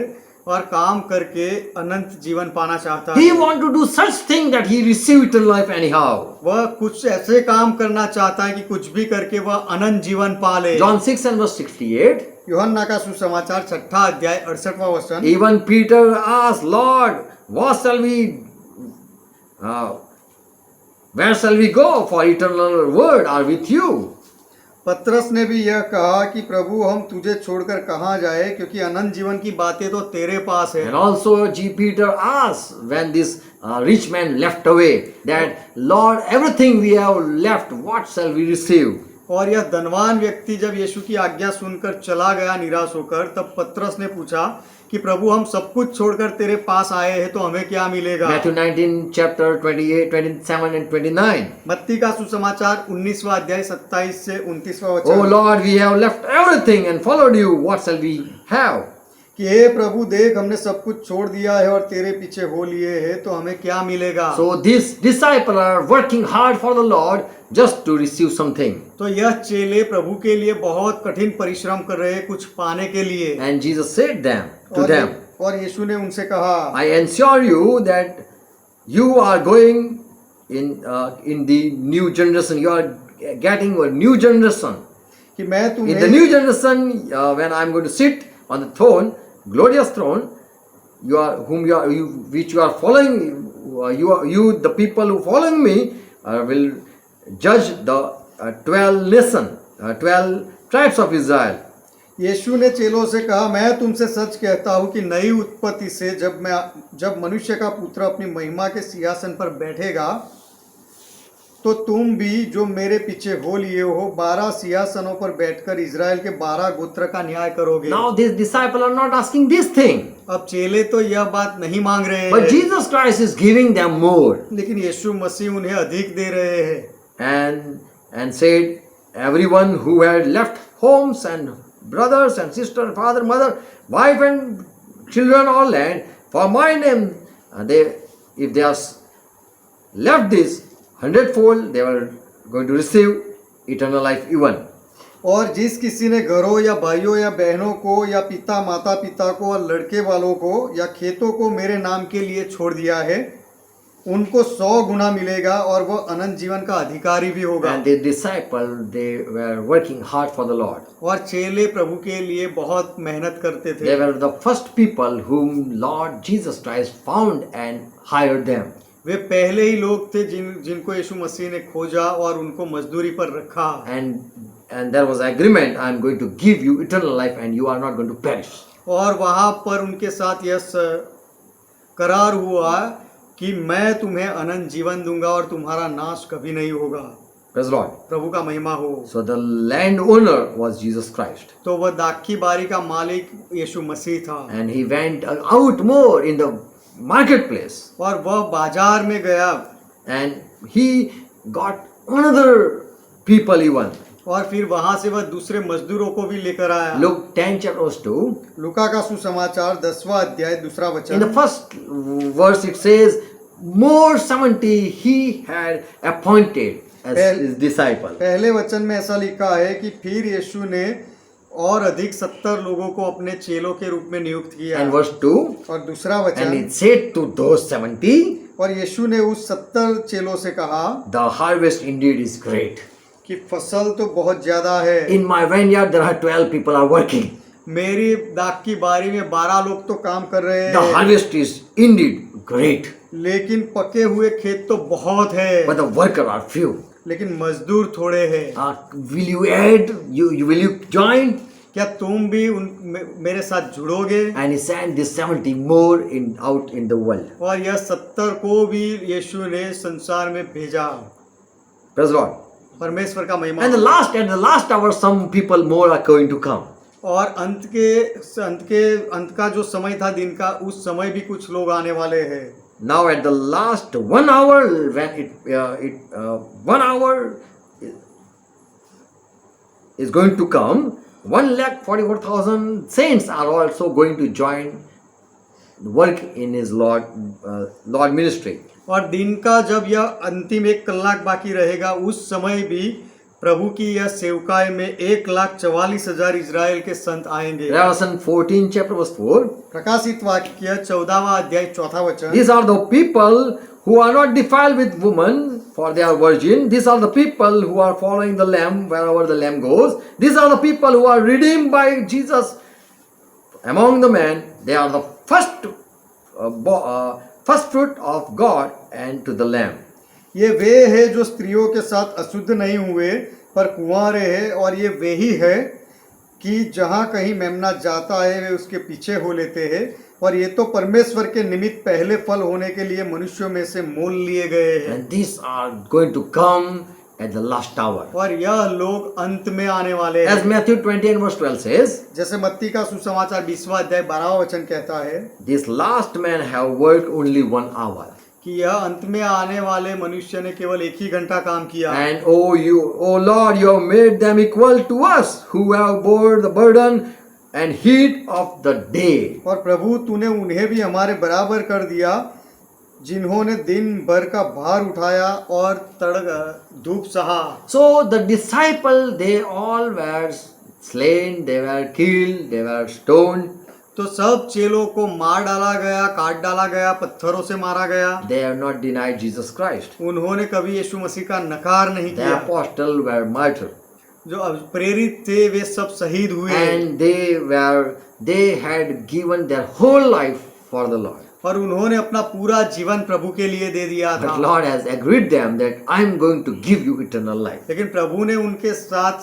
B: और काम करके अनंत जीवन पाना चाहता
A: He
B: है।
A: want to do such thing that he receive eternal life anyhow.
B: वह कुछ ऐसे काम करना चाहता है कि कुछ भी करके वह अनंत जीवन पाले।
A: John 6 and verse 68.
B: यूहन्ना का सुसमाचार 6 अध्याय 68वां वचन।
A: Even Peter asked, "Lord, what shall we, where shall we go? For eternal word are with you."
B: पतरस ने भी यह कहा कि प्रभु, हम तुझे छोड़कर कहाँ जाए, क्योंकि अनंत जीवन की बातें तो तेरे पास है।
A: And also Peter asked when this rich man left away, that, "Lord, everything we have left, what shall we receive?"
B: और यह धनवान व्यक्ति जब यीशु की आज्ञा सुनकर चला गया निराश होकर, तब पतरस ने पूछा कि प्रभु, हम सब कुछ छोड़कर तेरे पास आए हैं, तो हमें क्या मिलेगा?
A: Matthew 19 chapter 28, 27 and 29.
B: मत्ती का सुसमाचार 19वां अध्याय 27 से 29वां
A: "Oh
B: वचन।
A: Lord, we have left everything and followed you. What shall we have?"
B: कि हे प्रभु, देख हमने सब कुछ छोड़ दिया है और तेरे पीछे हो लिए हैं, तो हमें क्या मिलेगा?
A: So these disciples are working hard for the Lord just to receive something.
B: तो यह चेले प्रभु के लिए बहुत कठिन परिश्रम कर रहे हैं कुछ पाने के लिए।
A: And Jesus said to them,
B: और यीशु ने उनसे कहा,
A: "I assure you that you are going in the new generation. You are getting a new generation.
B: कि मैं
A: In the
B: तुम्हें
A: new generation, when I am going to sit on the throne, glorious throne, which you are following, the people who following me will judge the 12 nations, 12 tribes of Israel."
B: यीशु ने चेलों से कहा, मैं तुमसे सच कहता हूँ कि नई उत्पत्ति से जब मनुष्य का पुत्र अपनी महिमा के सिंहासन पर बैठेगा, तो तुम भी जो मेरे पीछे हो लिए हो 12 सिंहासनों पर बैठकर इजराइल के 12 गोत्र का न्याय करोगे।
A: Now these disciples are not asking this thing,
B: अब चेले तो यह बात नहीं मांग रहे
A: but
B: हैं,
A: Jesus Christ is giving them more,
B: लेकिन यीशु मसीह उन्हें अधिक दे रहे हैं।
A: and said, "Everyone who had left homes and brothers and sisters, father, mother, wife and children, all land, for my name, if they have left this 100-fold, they were going to receive eternal life even."
B: और जिस किसी ने घरों या भाइयों या बहनों को या पिता माता पिता को और लड़के वालों को या खेतों को मेरे नाम के लिए छोड़ दिया है, उनको 100 गुना मिलेगा और वह अनंत जीवन का अधिकारी भी होगा।
A: And the disciples, they were working hard for the Lord.
B: और चेले प्रभु के लिए बहुत मेहनत करते थे।
A: They were the first people whom Lord Jesus Christ found and hired them.
B: वे पहले ही लोग थे जिनको यीशु मसीह ने खोजा और उनको मजदूरी पर रखा।
A: And there was agreement, "I am going to give you eternal life and you are not going to perish."
B: और वहाँ पर उनके साथ यह करार हुआ कि मैं तुम्हें अनंत जीवन दूंगा और तुम्हारा नाश कभी नहीं होगा।
A: Praise the Lord.
B: प्रभु का महिमा हो।
A: So the landowner was Jesus Christ.
B: तो वह दाखी बारी का मालिक यीशु मसीह था।
A: And he went out more in the marketplace.
B: और वह बाजार में गया
A: And he got another people even.
B: और फिर वहां से वह दूसरे मजदूरों को भी लेकर आया।
A: Luke 10 chapter verse 2.
B: लूका का सुसमाचार 10वां अध्याय दूसरा
A: In the
B: वचन।
A: first verse it says, more 70 he had appointed as his disciple.
B: पहले वचन में ऐसा लिखा है कि फिर यीशु ने और अधिक 70 लोगों को अपने चेलों के रूप में नियुक्त किया।
A: And verse 2,
B: और दूसरा
A: and
B: वचन,
A: it said to those 70,
B: और यीशु ने उस 70 चेलों से कहा
A: the harvest indeed is great.
B: कि फसल तो बहुत ज्यादा है।
A: In my vineyard there are 12 people are working.
B: मेरी दाख की बारी में 12 लोग तो काम कर रहे
A: The
B: हैं,
A: harvest is indeed great,
B: लेकिन पके हुए खेत तो बहुत है,
A: but the worker are few.
B: लेकिन मजदूर थोड़े हैं।
A: Will you add? Will you join?
B: क्या तुम भी मेरे साथ जुड़ोगे?
A: And he sent this 70 more out in the world.
B: और यह 70 को भी यीशु ने संसार में भेजा।
A: Praise God.
B: परमेश्वर का महिमा।
A: And at the last hour, some people more are going to come.
B: और अंत का जो समय था दिन का, उस समय भी कुछ लोग आने वाले हैं।
A: Now at the last 1 hour, when 1 hour is going to come, 1,44,000 saints are also going to join work in his Lord ministry.
B: और दिन का जब यह अंतिम 1 कलाक बाकी रहेगा, उस समय भी प्रभु की यह सेवकाई में 1,44,000 इजराइल के संत आएंगे।
A: Revelation 14 chapter verse 4.
B: प्रकाशित वाक्य 14वां अध्याय 4था वचन।
A: These are the people who are not defiled with woman, for they are virgin. These are the people who are following the Lamb wherever the Lamb goes. These are the people who are redeemed by Jesus among the men. They are the first fruit of God and to the Lamb.
B: ये वे है जो स्त्रियों के साथ अशुद्ध नहीं हुए पर कुंवारे हैं, और ये वे ही है कि जहाँ कहीं मेमना जाता है वे उसके पीछे हो लेते हैं, और ये तो परमेश्वर के निमित्त पहले फल होने के लिए मनुष्यों में से मोल लिए गए हैं।
A: And these are going to come at the last hour.
B: और यह लोग अंत में आने वाले
A: As
B: हैं।
A: Matthew 20 and verse 12 says,
B: जैसे मत्ती का सुसमाचार 20वां अध्याय 12वां वचन कहता है
A: this last man have worked only 1 hour.
B: कि यह अंत में आने वाले मनुष्य ने केवल 1 ही घंटा काम किया।
A: And oh Lord, you have made them equal to us who have bore the burden and heat of the day.
B: और प्रभु तूने उन्हें भी हमारे बराबर कर दिया जिन्होंने दिन भर का भार उठाया और धूप सहा।
A: So the disciple, they all were slain, they were killed, they were stoned.
B: तो सब चेलों को मार डाला गया, काट डाला गया, पत्थरों से मारा गया।
A: They have not denied Jesus Christ.
B: उन्होंने कभी यीशु मसीह का नकार नहीं
A: The
B: किया।
A: apostles were martyred.
B: जो प्रेरित थे वे सब शहीद हुए,
A: And they had given their whole life for the Lord.
B: और उन्होंने अपना पूरा जीवन प्रभु के लिए दे दिया
A: But
B: था।
A: Lord has agreed them that I am going to give you eternal life.
B: लेकिन प्रभु ने उनके साथ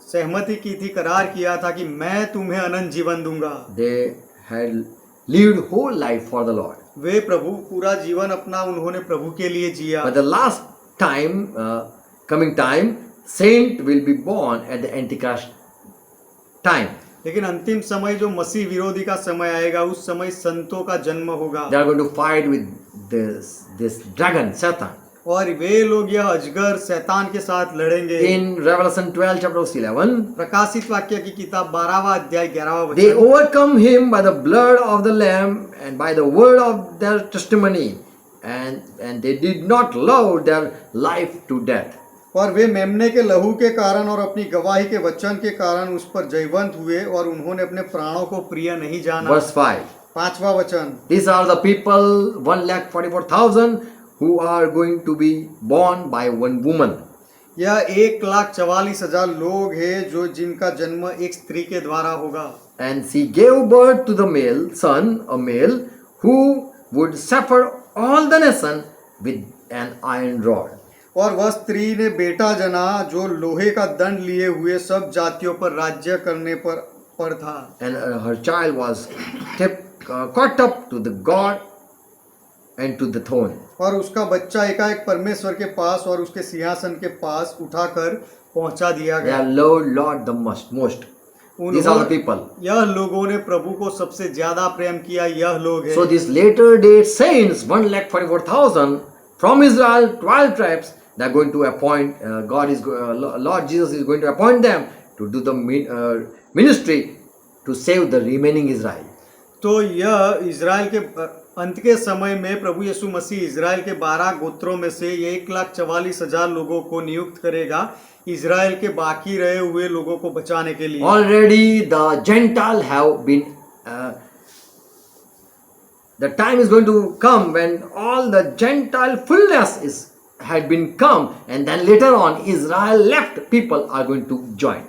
B: सहमति की थी, करार किया था कि मैं तुम्हें अनंत जीवन दूंगा।
A: They had lived whole life for the Lord.
B: वे प्रभु पूरा जीवन अपना उन्होंने प्रभु के लिए जिया।
A: But the last time, coming time, saint will be born at the Antichrist time.
B: लेकिन अंतिम समय जो मसीह विरोधी का समय आएगा, उस समय संतों का जन्म होगा।
A: They are going to fight with this dragon, Satan.
B: और वे लोग यह अजगर शैतान के साथ लड़ेंगे।
A: In Revelation 12 chapter 11,
B: प्रकाशित वाक्य की किताब 12वां अध्याय 11वां
A: they
B: वचन।
A: overcome him by the blood of the Lamb and by the word of their testimony, and they did not love their life to death.
B: और वे मेमने के लहू के कारण और अपनी गवाही के वचन के कारण उस पर जयवंत हुए, और उन्होंने अपने प्राणों को प्रिय नहीं जाना।
A: Verse 5.
B: 5वां वचन।
A: These are the people, 1,44,000, who are going to be born by one woman.
B: यह 1,44,000 लोग हैं जो जिनका जन्म एक स्त्री के द्वारा होगा।
A: And she gave birth to the male son, a male, who would suffer all the nation with an iron rod.
B: और वह स्त्री ने बेटा जना जो लोहे का दंड लिए हुए सब जातियों पर राज्य करने पर था।
A: And her child was caught up to the God and to the throne.
B: और उसका बच्चा एकाएक परमेश्वर के पास और उसके सिंहासन के पास उठाकर पहुंचा दिया
A: They
B: गया।
A: have loved Lord the most. These are the people.
B: यह लोगों ने प्रभु को सबसे ज्यादा प्रेम किया, यह लोग
A: So
B: हैं।
A: these later day saints, 1,44,000 from Israel, 12 tribes, they're going to appoint, Lord Jesus is going to appoint them to do the ministry to save the remaining Israel.
B: तो यह इज़राइल के अंत के समय में प्रभु यीशु मसीह इज़राइल के 12 गोत्रों में से 1,44,000 लोगों को नियुक्त करेगा इज़राइल के बाकी रहे हुए लोगों को बचाने के लिए।
A: Already the Gentile have been, the time is going to come when all the Gentile fullness had been come, and then later on Israel left people are going to join.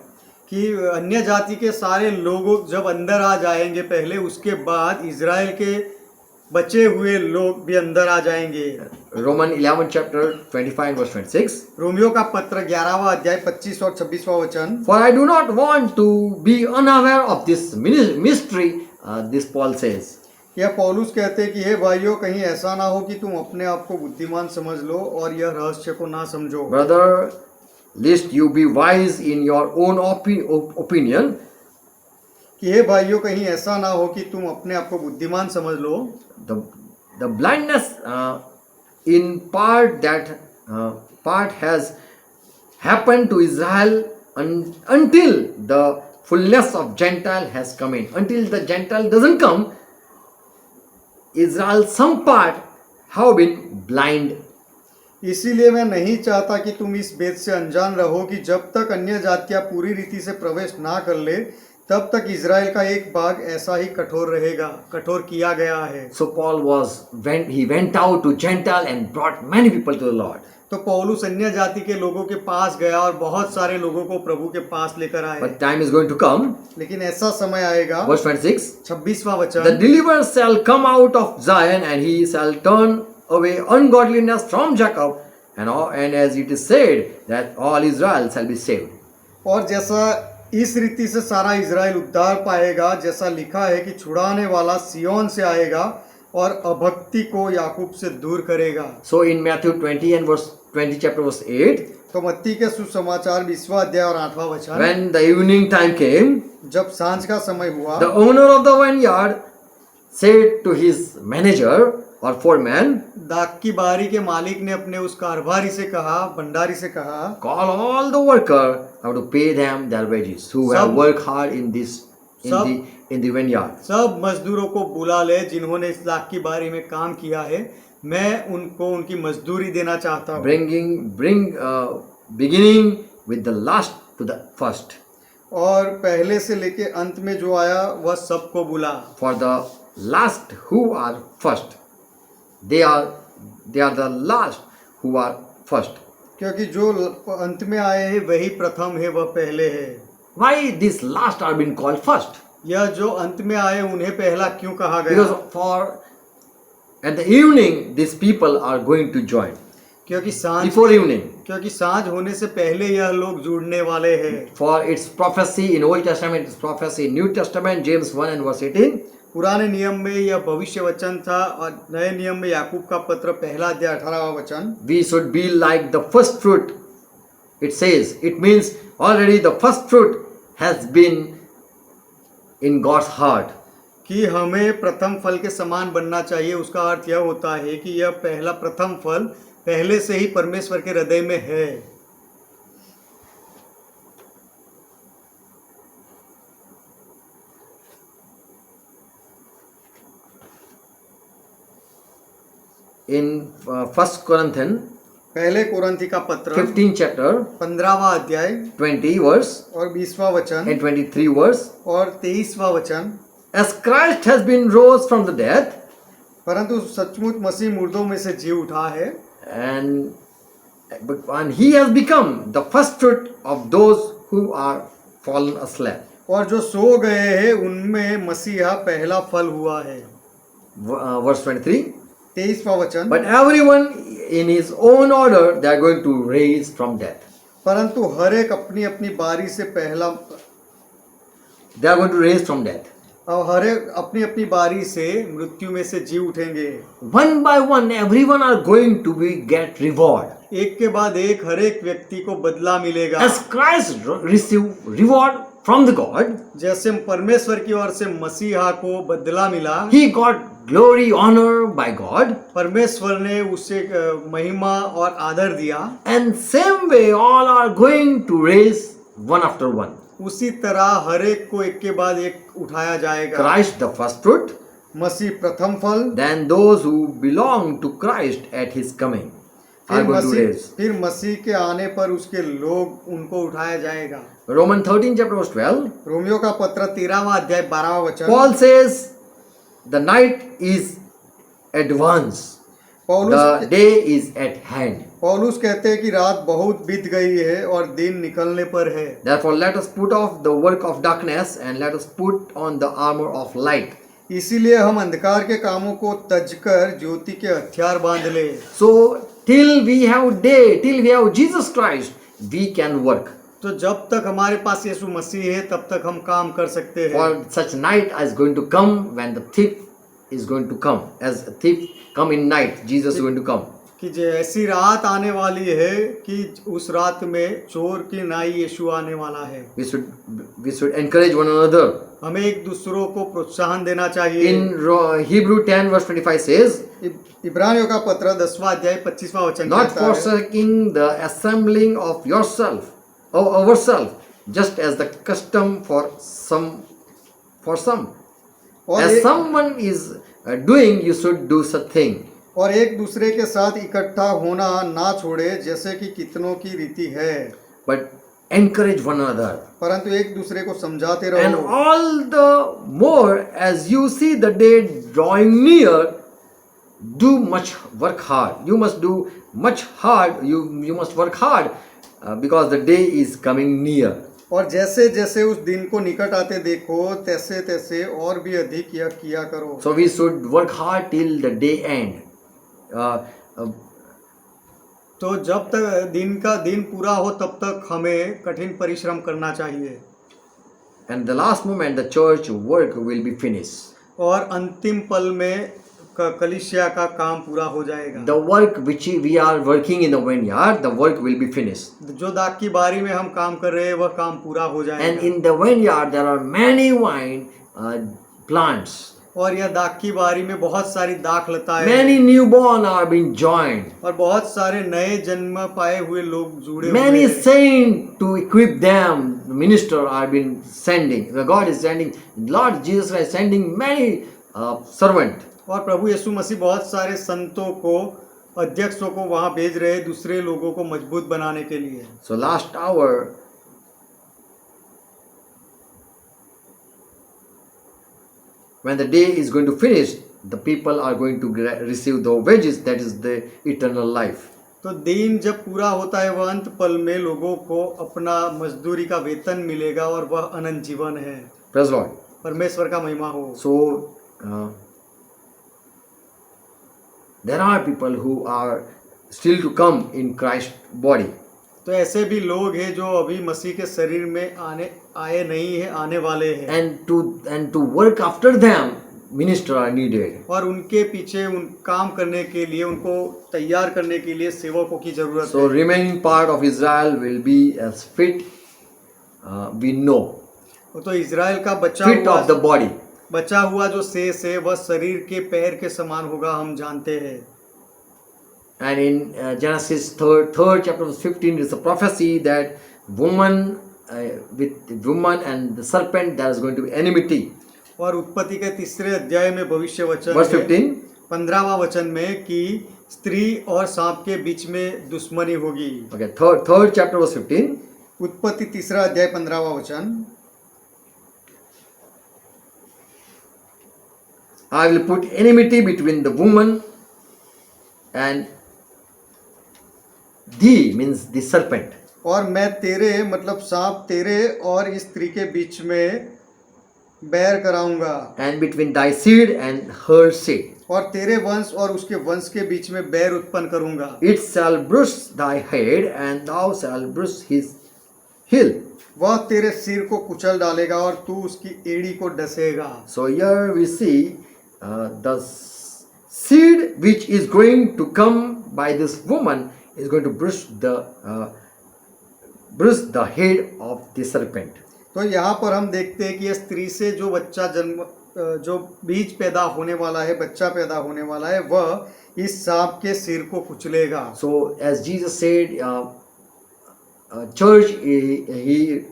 B: कि अन्य जाति के सारे लोग जब अंदर आ जाएंगे पहले, उसके बाद इज़राइल के बचे हुए लोग भी अंदर आ जाएंगे।
A: Roman 11 chapter 25 verse 26.
B: रोमियो का पत्र 11वां अध्याय 25 और 26वां वचन।
A: For I do not want to be unaware of this mystery, this Paul says.
B: यह पौलुस कहते हैं कि हे भाइयों, कहीं ऐसा ना हो कि तुम अपने आप को बुद्धिमान समझ लो और यह रहस्य को ना समझो।
A: Brother, lest you be wise in your own opinion.
B: कि हे भाइयों, कहीं ऐसा ना हो कि तुम अपने आप को बुद्धिमान समझ लो।
A: The blindness in part has happened to Israel until the fullness of Gentile has come in. Until the Gentile doesn't come, Israel some part have been blind.
B: इसीलिए मैं नहीं चाहता कि तुम इस भेद से अनजान रहो कि जब तक अन्य जातियां पूरी रीति से प्रवेश ना कर ले, तब तक इज़राइल का एक भाग ऐसा ही कठोर रहेगा, कठोर किया गया है।
A: So Paul went out to Gentile and brought many people to the Lord.
B: तो पौलुस अन्य जाति के लोगों के पास गया और बहुत सारे लोगों को प्रभु के पास लेकर आए।
A: But time is going to come.
B: लेकिन ऐसा समय आएगा।
A: Verse 26.
B: 26वां वचन।
A: The deliverer shall come out of Zion, and he shall turn away ungodliness from Jacob, and as it is said that all Israel shall be saved.
B: और जैसा इस रीति से सारा इज़राइल उद्धार पाएगा, जैसा लिखा है कि छुड़ाने वाला सियोन से आएगा और अभक्ति को याकूब से दूर करेगा।
A: So in Matthew 20 chapter verse 8.
B: तो मत्ती के सुसमाचार 20वां अध्याय और 8वां वचन।
A: When the evening time came,
B: जब सांझ का समय हुआ,
A: the owner of the vineyard said to his manager or foreman,
B: दाख की बारी के मालिक ने अपने उस कारभारी से कहा, भंडारी से कहा,
A: call all the worker, I have to pay them their wages who have worked hard in the vineyard.
B: सब मजदूरों को बुला ले जिन्होंने इस दाख की बारी में काम किया है, मैं उनको उनकी मजदूरी देना चाहता हूँ।
A: Beginning with the last to the first.
B: और पहले से लेके अंत में जो आया वह सबको बुला।
A: For the last who are first, they are the last who are first.
B: क्योंकि जो अंत में आए हैं वही प्रथम है, वह पहले है।
A: Why these last are being called first?
B: यह जो अंत में आए उन्हें पहला क्यों कहा गया?
A: Because for at the evening these people are going to join.
B: क्योंकि सांझ
A: Before evening.
B: क्योंकि सांझ होने से पहले यह लोग जुड़ने वाले हैं।
A: For its prophecy in Old Testament, its prophecy in New Testament, James 1 and verse 18.
B: पुराने नियम में यह भविष्य वचन था और नए नियम में याकूब का पत्र पहला अध्याय 18वां वचन।
A: We should be like the first fruit. It says, it means already the first fruit has been in God's heart.
B: कि हमें प्रथम फल के समान बनना चाहिए। उसका अर्थ यह होता है कि यह पहला प्रथम फल पहले से ही परमेश्वर के हृदय में है।
A: In 1 Corinthians,
B: पहले कोरिन्थी का पत्र
A: 15 chapter,
B: 15वां अध्याय
A: 20 verse
B: और 20वां वचन
A: and 23 verse.
B: और 23वां वचन।
A: As Christ has been rose from the dead,
B: परंतु सचमुच मसीह मुर्दों में से जी उठा है,
A: and he has become the first fruit of those who are fallen asleep.
B: और जो सो गए हैं उनमें मसीहा पहला फल हुआ है।
A: Verse 23.
B: 23वां वचन।
A: But everyone in his own order they are going to raise from death.
B: परंतु हर एक अपनी अपनी बारी से पहला,
A: They are going to raise from death.
B: और हर एक अपनी अपनी बारी से मृत्यु में से जी उठेंगे।
A: One by one, everyone are going to get reward.
B: एक के बाद एक हर एक व्यक्ति को बदला मिलेगा।
A: As Christ receive reward from the God.
B: जैसे परमेश्वर की ओर से मसीहा को बदला मिला,
A: He got glory, honor by God.
B: परमेश्वर ने उसे महिमा और आदर दिया।
A: And same way, all are going to raise one after one.
B: उसी तरह हर एक को एक के बाद एक उठाया जाएगा।
A: Christ the first fruit,
B: मसीह प्रथम फल,
A: then those who belong to Christ at His coming are going to raise.
B: फिर मसीह के आने पर उसके लोग उनको उठाया जाएगा।
A: Romans 13 chapter verse 12,
B: रोमियो का पत्र 13वां अध्याय 12वां वचन,
A: Paul says, the night is advanced, the day is at hand.
B: पौलुस कहते हैं कि रात बहुत बीत गई है और दिन निकलने पर है।
A: Therefore, let us put off the work of darkness and let us put on the armor of light.
B: इसीलिए हम अंधकार के कामों को तजकर ज्योति के हथियार बांध ले।
A: So, till we have day, till we have Jesus Christ, we can work.
B: तो जब तक हमारे पास यीशु मसीह है तब तक हम काम कर सकते हैं।
A: For such night is going to come when the thief is going to come. As a thief come in night, Jesus is going to come.
B: कि जो ऐसी रात आने वाली है कि उस रात में चोर की नाई यीशु आने वाला है।
A: We should encourage one another.
B: हमें एक दूसरों को प्रोत्साहन देना चाहिए।
A: In Hebrew 10 verse 25 says,
B: इब्रानियों का पत्र 10वां अध्याय 25वां वचन
A: not
B: कहता है,
A: forsaking the assembling of yourself or ourselves, just as the custom for some.
B: और
A: As
B: एक-
A: someone is doing, you should do such thing.
B: और एक दूसरे के साथ इकट्ठा होना ना छोड़े जैसे कि कितनों की रीति है,
A: But encourage one another.
B: परंतु एक दूसरे को समझाते
A: And
B: रहो।
A: all the more as you see the day drawing near, do much work hard. You must do much hard. You must work hard because the day is coming near.
B: और जैसे जैसे उस दिन को निकट आते देखो तैसे तैसे और भी अधिक यह किया करो।
A: So we should work hard till the day end.
B: तो जब तक दिन पूरा हो तब तक हमें कठिन परिश्रम करना चाहिए।
A: And the last moment the church work will be finished.
B: और अंतिम पल में कलीसिया का काम पूरा हो जाएगा।
A: The work which we are working in the vineyard, the work will be finished.
B: जो दाख की बारी में हम काम कर रहे हैं वह काम पूरा हो
A: And
B: जाएगा।
A: in the vineyard there are many vine plants.
B: और यह दाख की बारी में बहुत सारी दाख लताएं हैं।
A: Many newborn are being joined.
B: और बहुत सारे नए जन्म पाए हुए लोग जुड़े हुए
A: Many
B: हैं।
A: saints to equip them, minister are being sending. The God is sending, Lord Jesus Christ is sending many servant.
B: और प्रभु यीशु मसीह बहुत सारे संतों को, अध्यक्षों को वहां भेज रहे हैं दूसरे लोगों को मजबूत बनाने के लिए।
A: So last hour, when the day is going to finish, the people are going to receive the wages, that is the eternal life.
B: तो दिन जब पूरा होता है वह अंत पल में लोगों को अपना मजदूरी का वेतन मिलेगा और वह अनंत जीवन है।
A: Praise Lord.
B: परमेश्वर का महिमा हो।
A: So there are people who are still to come in Christ's body.
B: तो ऐसे भी लोग हैं जो अभी मसीह के शरीर में आए नहीं है, आने वाले हैं।
A: And to work after them, minister are needed.
B: और उनके पीछे उन काम करने के लिए, उनको तैयार करने के लिए सेवकों की जरूरत
A: So
B: है।
A: remaining part of Israel will be as fit, we know,
B: तो इजराइल का
A: fit of the body.
B: बचा हुआ जो शेष है वह शरीर के पैर के समान होगा, हम जानते हैं।
A: And in Genesis 3rd chapter 15 is a prophecy that with woman and the serpent there is going to be enmity.
B: और उत्पत्ति के 3 अध्याय में भविष्य वचन
A: Verse 15.
B: 15वां वचन में कि स्त्री और सांप के बीच में दुश्मनी होगी।
A: Okay, third chapter verse 15.
B: उत्पत्ति 3 अध्याय 15वां वचन,
A: I will put enmity between the woman and thee, means the serpent.
B: और मैं तेरे मतलब सांप तेरे और इस स्त्री के बीच में बैर कराऊंगा,
A: And between thy seed and her seed.
B: और तेरे वंश और उसके वंश के बीच में बैर उत्पन्न करूंगा।
A: It shall bruise thy head and thou shalt bruise his heel.
B: वह तेरे सिर को कुचल डालेगा और तू उसकी एड़ी को डसेगा।
A: So here we see the seed which is going to come by this woman is going to bruise the head of the serpent.
B: तो यहाँ पर हम देखते हैं कि ये स्त्री से जो बच्चा जो बीज पैदा होने वाला है, बच्चा पैदा होने वाला है, वह इस सांप के सिर को कुचलेगा।
A: So, as Jesus said, church, he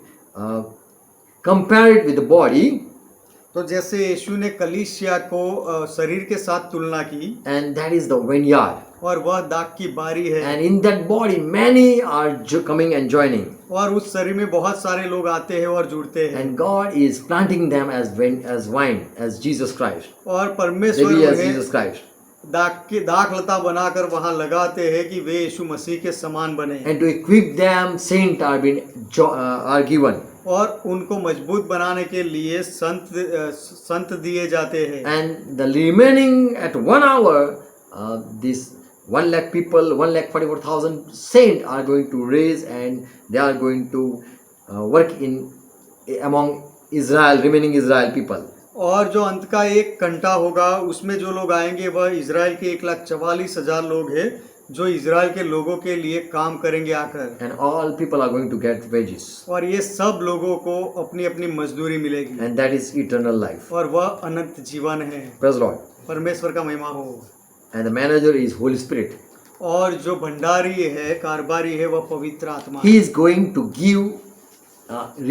A: compared with the body,
B: तो जैसे यीशु ने कलीसिया को शरीर के साथ तुलना की,
A: and that is the vineyard.
B: और वह दाख की बारी है,
A: And in that body, many are coming and joining.
B: और उस शरीर में बहुत सारे लोग आते हैं और जुड़ते हैं,
A: And God is planting them as vine, as Jesus Christ.
B: और परमेश्वर
A: Maybe as
B: उन्हें
A: Jesus Christ.
B: दाख लता बनाकर वहां लगाते हैं कि वे यीशु मसीह के समान बने,
A: And to equip them, saints are given.
B: और उनको मजबूत बनाने के लिए संत दिए जाते हैं।
A: And the remaining at 1 hour, this 1 lakh people, 1,44,000 saints are going to raise, and they are going to work among Israel, remaining Israel people.
B: और जो अंत का 1 घंटा होगा, उसमें जो लोग आएंगे वह इजराइल के 1,44,000 लोग हैं, जो इजराइल के लोगों के लिए काम करेंगे आकर।
A: And all people are going to get wages.
B: और ये सब लोगों को अपनी अपनी मजदूरी मिलेगी,
A: And that is eternal life.
B: और वह अनंत जीवन है।
A: Praise the Lord.
B: परमेश्वर का महिमा हो।
A: And the manager is Holy Spirit.
B: और जो भंडारी है, कारबारी है, वह पवित्र आत्मा
A: He
B: है।
A: is going to give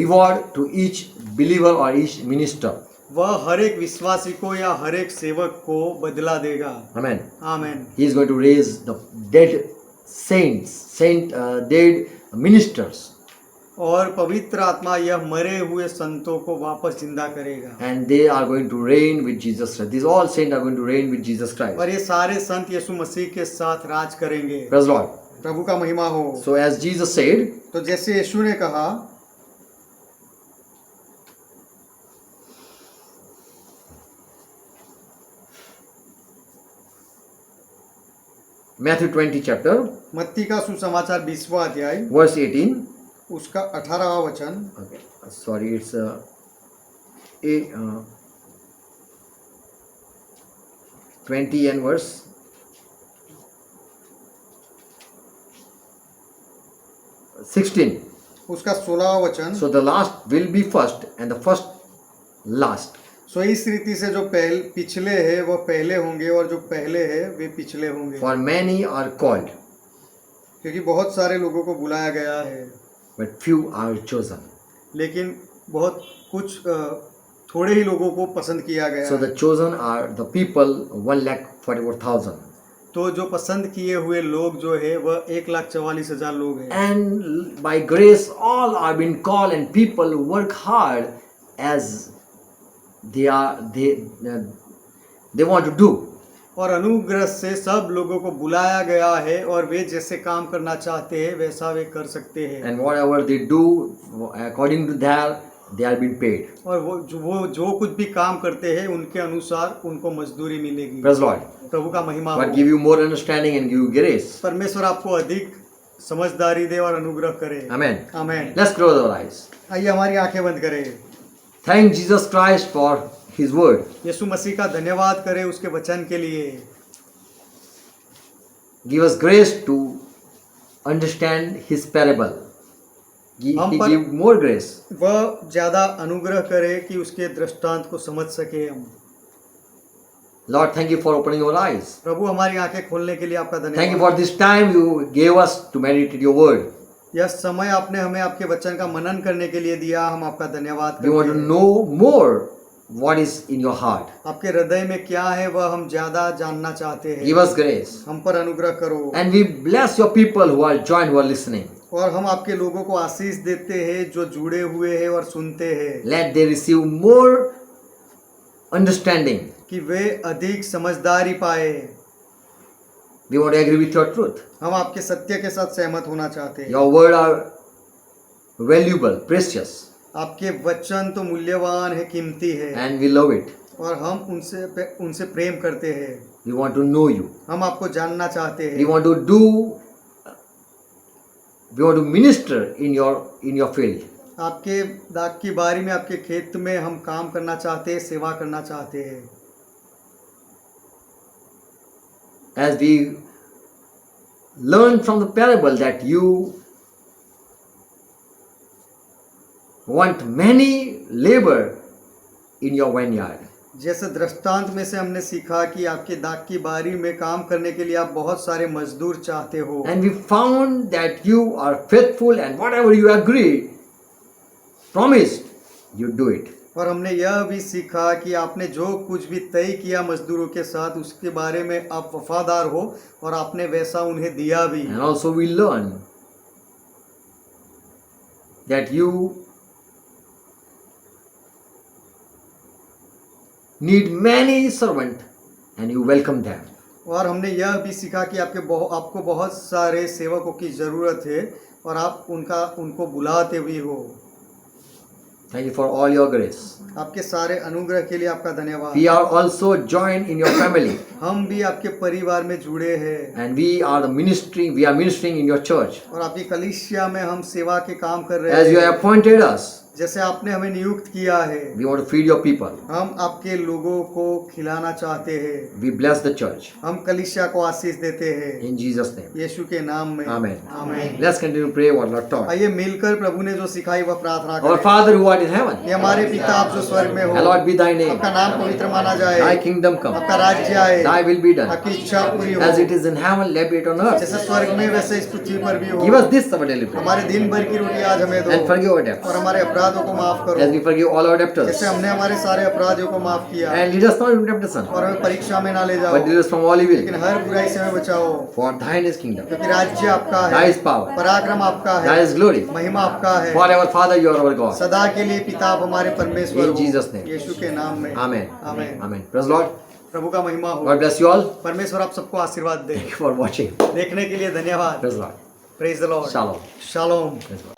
A: reward to each believer or each minister.
B: वह हर एक विश्वासी को या हर एक सेवक को बदला देगा।
A: Amen.
B: आमीन।
A: He is going to raise the dead saints, dead ministers.
B: और पवित्र आत्मा यह मरे हुए संतों को वापस जिंदा करेगा।
A: And they are going to reign with Jesus Christ. These all saints are going to reign with Jesus Christ.
B: और ये सारे संत यीशु मसीह के साथ राज करेंगे।
A: Praise the Lord.
B: प्रभु का महिमा हो।
A: So as Jesus said,
B: तो जैसे यीशु ने कहा,
A: Matthew 20 chapter,
B: मत्ती का सुसमाचार 20वां अध्याय,
A: verse 18.
B: उसका 18वां वचन।
A: Okay, sorry, it's 20 and verse 16.
B: उसका 16वां वचन।
A: So the last will be first and the first last.
B: सो इस रीति से जो पिछले है वह पहले होंगे, और जो पहले है वे पिछले होंगे।
A: For many are called,
B: क्योंकि बहुत सारे लोगों को बुलाया गया है,
A: but few are chosen.
B: लेकिन बहुत कुछ थोड़े ही लोगों को पसंद किया गया
A: So
B: है।
A: the chosen are the people 1,44,000.
B: तो जो पसंद किए हुए लोग जो है वह 1,44,000 लोग हैं।
A: And by grace all are being called, and people work hard as they want to do.
B: और अनुग्रह से सब लोगों को बुलाया गया है, और वे जैसे काम करना चाहते हैं वैसा वे कर सकते हैं।
A: And whatever they do according to that, they are being paid.
B: और वो जो कुछ भी काम करते हैं उनके अनुसार उनको मजदूरी मिलेगी।
A: Praise the Lord.
B: प्रभु का महिमा
A: God
B: हो।
A: give you more understanding and give you grace.
B: परमेश्वर आपको अधिक समझदारी दे और अनुग्रह करे।
A: Amen.
B: आमीन।
A: Let's close our eyes.
B: आइए हमारी आंखें बंद करें।
A: Thank Jesus Christ for His word.
B: यीशु मसीह का धन्यवाद करें उसके वचन के लिए।
A: Give us grace to understand His parable. He give more grace.
B: वह ज्यादा अनुग्रह करे कि उसके दृष्टांत को समझ सके हम।
A: Lord, thank you for opening our eyes.
B: प्रभु हमारी आंखें खोलने के लिए आपका
A: Thank you
B: धन्यवाद।
A: for this time you gave us to meditate your word.
B: यह समय आपने हमें आपके वचन का मनन करने के लिए दिया, हम आपका धन्यवाद
A: We want
B: करते
A: to
B: हैं।
A: know more what is in your heart.
B: आपके हृदय में क्या है वह हम ज्यादा जानना चाहते हैं।
A: Give us grace.
B: हम पर अनुग्रह करो।
A: And we bless your people who are joined, who are listening.
B: और हम आपके लोगों को आशीष देते हैं जो जुड़े हुए हैं और सुनते हैं,
A: Let they receive more understanding.
B: कि वे अधिक समझदारी पाए।
A: We want to agree with your truth.
B: हम आपके सत्य के साथ सहमत होना चाहते हैं।
A: Your word are valuable, precious,
B: आपके वचन तो मूल्यवान है, कीमती है,
A: and we love it.
B: और हम उनसे प्रेम करते हैं।
A: We want to know you.
B: हम आपको जानना चाहते
A: We
B: हैं।
A: want to minister in your field.
B: आपके दाग की बारी में, आपके खेत में हम काम करना चाहते हैं, सेवा करना चाहते हैं।
A: As we learn from the parable that you want many labor in your vineyard.
B: जैसे दृष्टांत में से हमने सीखा कि आपके दाख की बारी में काम करने के लिए आप बहुत सारे मजदूर चाहते हो,
A: And we found that you are faithful and whatever you agreed, promised, you do it.
B: और हमने यह भी सीखा कि आपने जो कुछ भी तय किया मजदूरों के साथ उसके बारे में आप वफादार हो और आपने वैसा उन्हें दिया भी।
A: And also we learn that you need many servants and you welcome them.
B: और हमने यह भी सीखा कि आपको बहुत सारे सेवकों की ज़रूरत है और आप उनको बुलाते भी हो।
A: Thank you for all your grace.
B: आपके सारे अनुग्रह के लिए आपका धन्यवाद।
A: We are also joined in your family
B: हम भी आपके परिवार में जुड़े हैं
A: and we are ministering in your church.
B: और आपकी कलीसिया में हम सेवा के काम कर रहे
A: As you
B: हैं।
A: have appointed us,
B: जैसे आपने हमें नियुक्त किया है,
A: we want to feed your people.
B: हम आपके लोगों को खिलाना चाहते हैं।
A: We bless the church.
B: हम कलीसिया को आशीष देते हैं
A: In Jesus' name.
B: यीशु के नाम में।
A: Amen.
B: आमीन।
A: Let's continue to pray what Lord taught.
B: आइए मिलकर प्रभु ने जो सिखाई वह प्रार्थना
A: Our
B: करें।
A: Father who art in heaven,
B: ये हमारे पिता आप जो स्वर्ग में हो,
A: hallowed be thy name.
B: आपका नाम पवित्र माना जाए,
A: Thy kingdom come.
B: आपका राज्य आए,
A: Thy will be done.
B: आपकी इच्छा पूरी हो,
A: As it is in heaven, let it on earth.
B: जैसे स्वर्ग में वैसे इस पृथ्वी पर भी हो।
A: Give us this our daily bread.
B: हमारे दिन भर की रोटी आज हमें दो
A: And forgive our debts.
B: और हमारे अपराधों को माफ करो
A: As we forgive all our debtors.
B: जैसे हमने हमारे सारे अपराधियों को माफ किया।
A: And lead us not into temptation,
B: और हमें परीक्षा में ना ले जाओ,
A: but deliver us from all evil.
B: लेकिन हर बुराई से हमें बचाओ,
A: For thine is kingdom,
B: क्योंकि राज्य आपका
A: thy
B: है,
A: is power,
B: पराक्रम आपका
A: thy
B: है,
A: is glory.
B: महिमा आपका है।
A: Forever, Father, you are our God.
B: सदा के लिए पिता आप हमारे परमेश्वर
A: In
B: हो,
A: Jesus' name.
B: यीशु के नाम में।
A: Amen.
B: आमीन।
A: Amen. Praise the Lord.
B: प्रभु का महिमा हो।
A: God bless you all.
B: परमेश्वर आप सबको आशीर्वाद दे।
A: Thank you for watching.
B: देखने के लिए धन्यवाद।
A: Praise the Lord.
B: Praise the Lord.
A: Shalom.
B: Shalom.
A: Praise the Lord.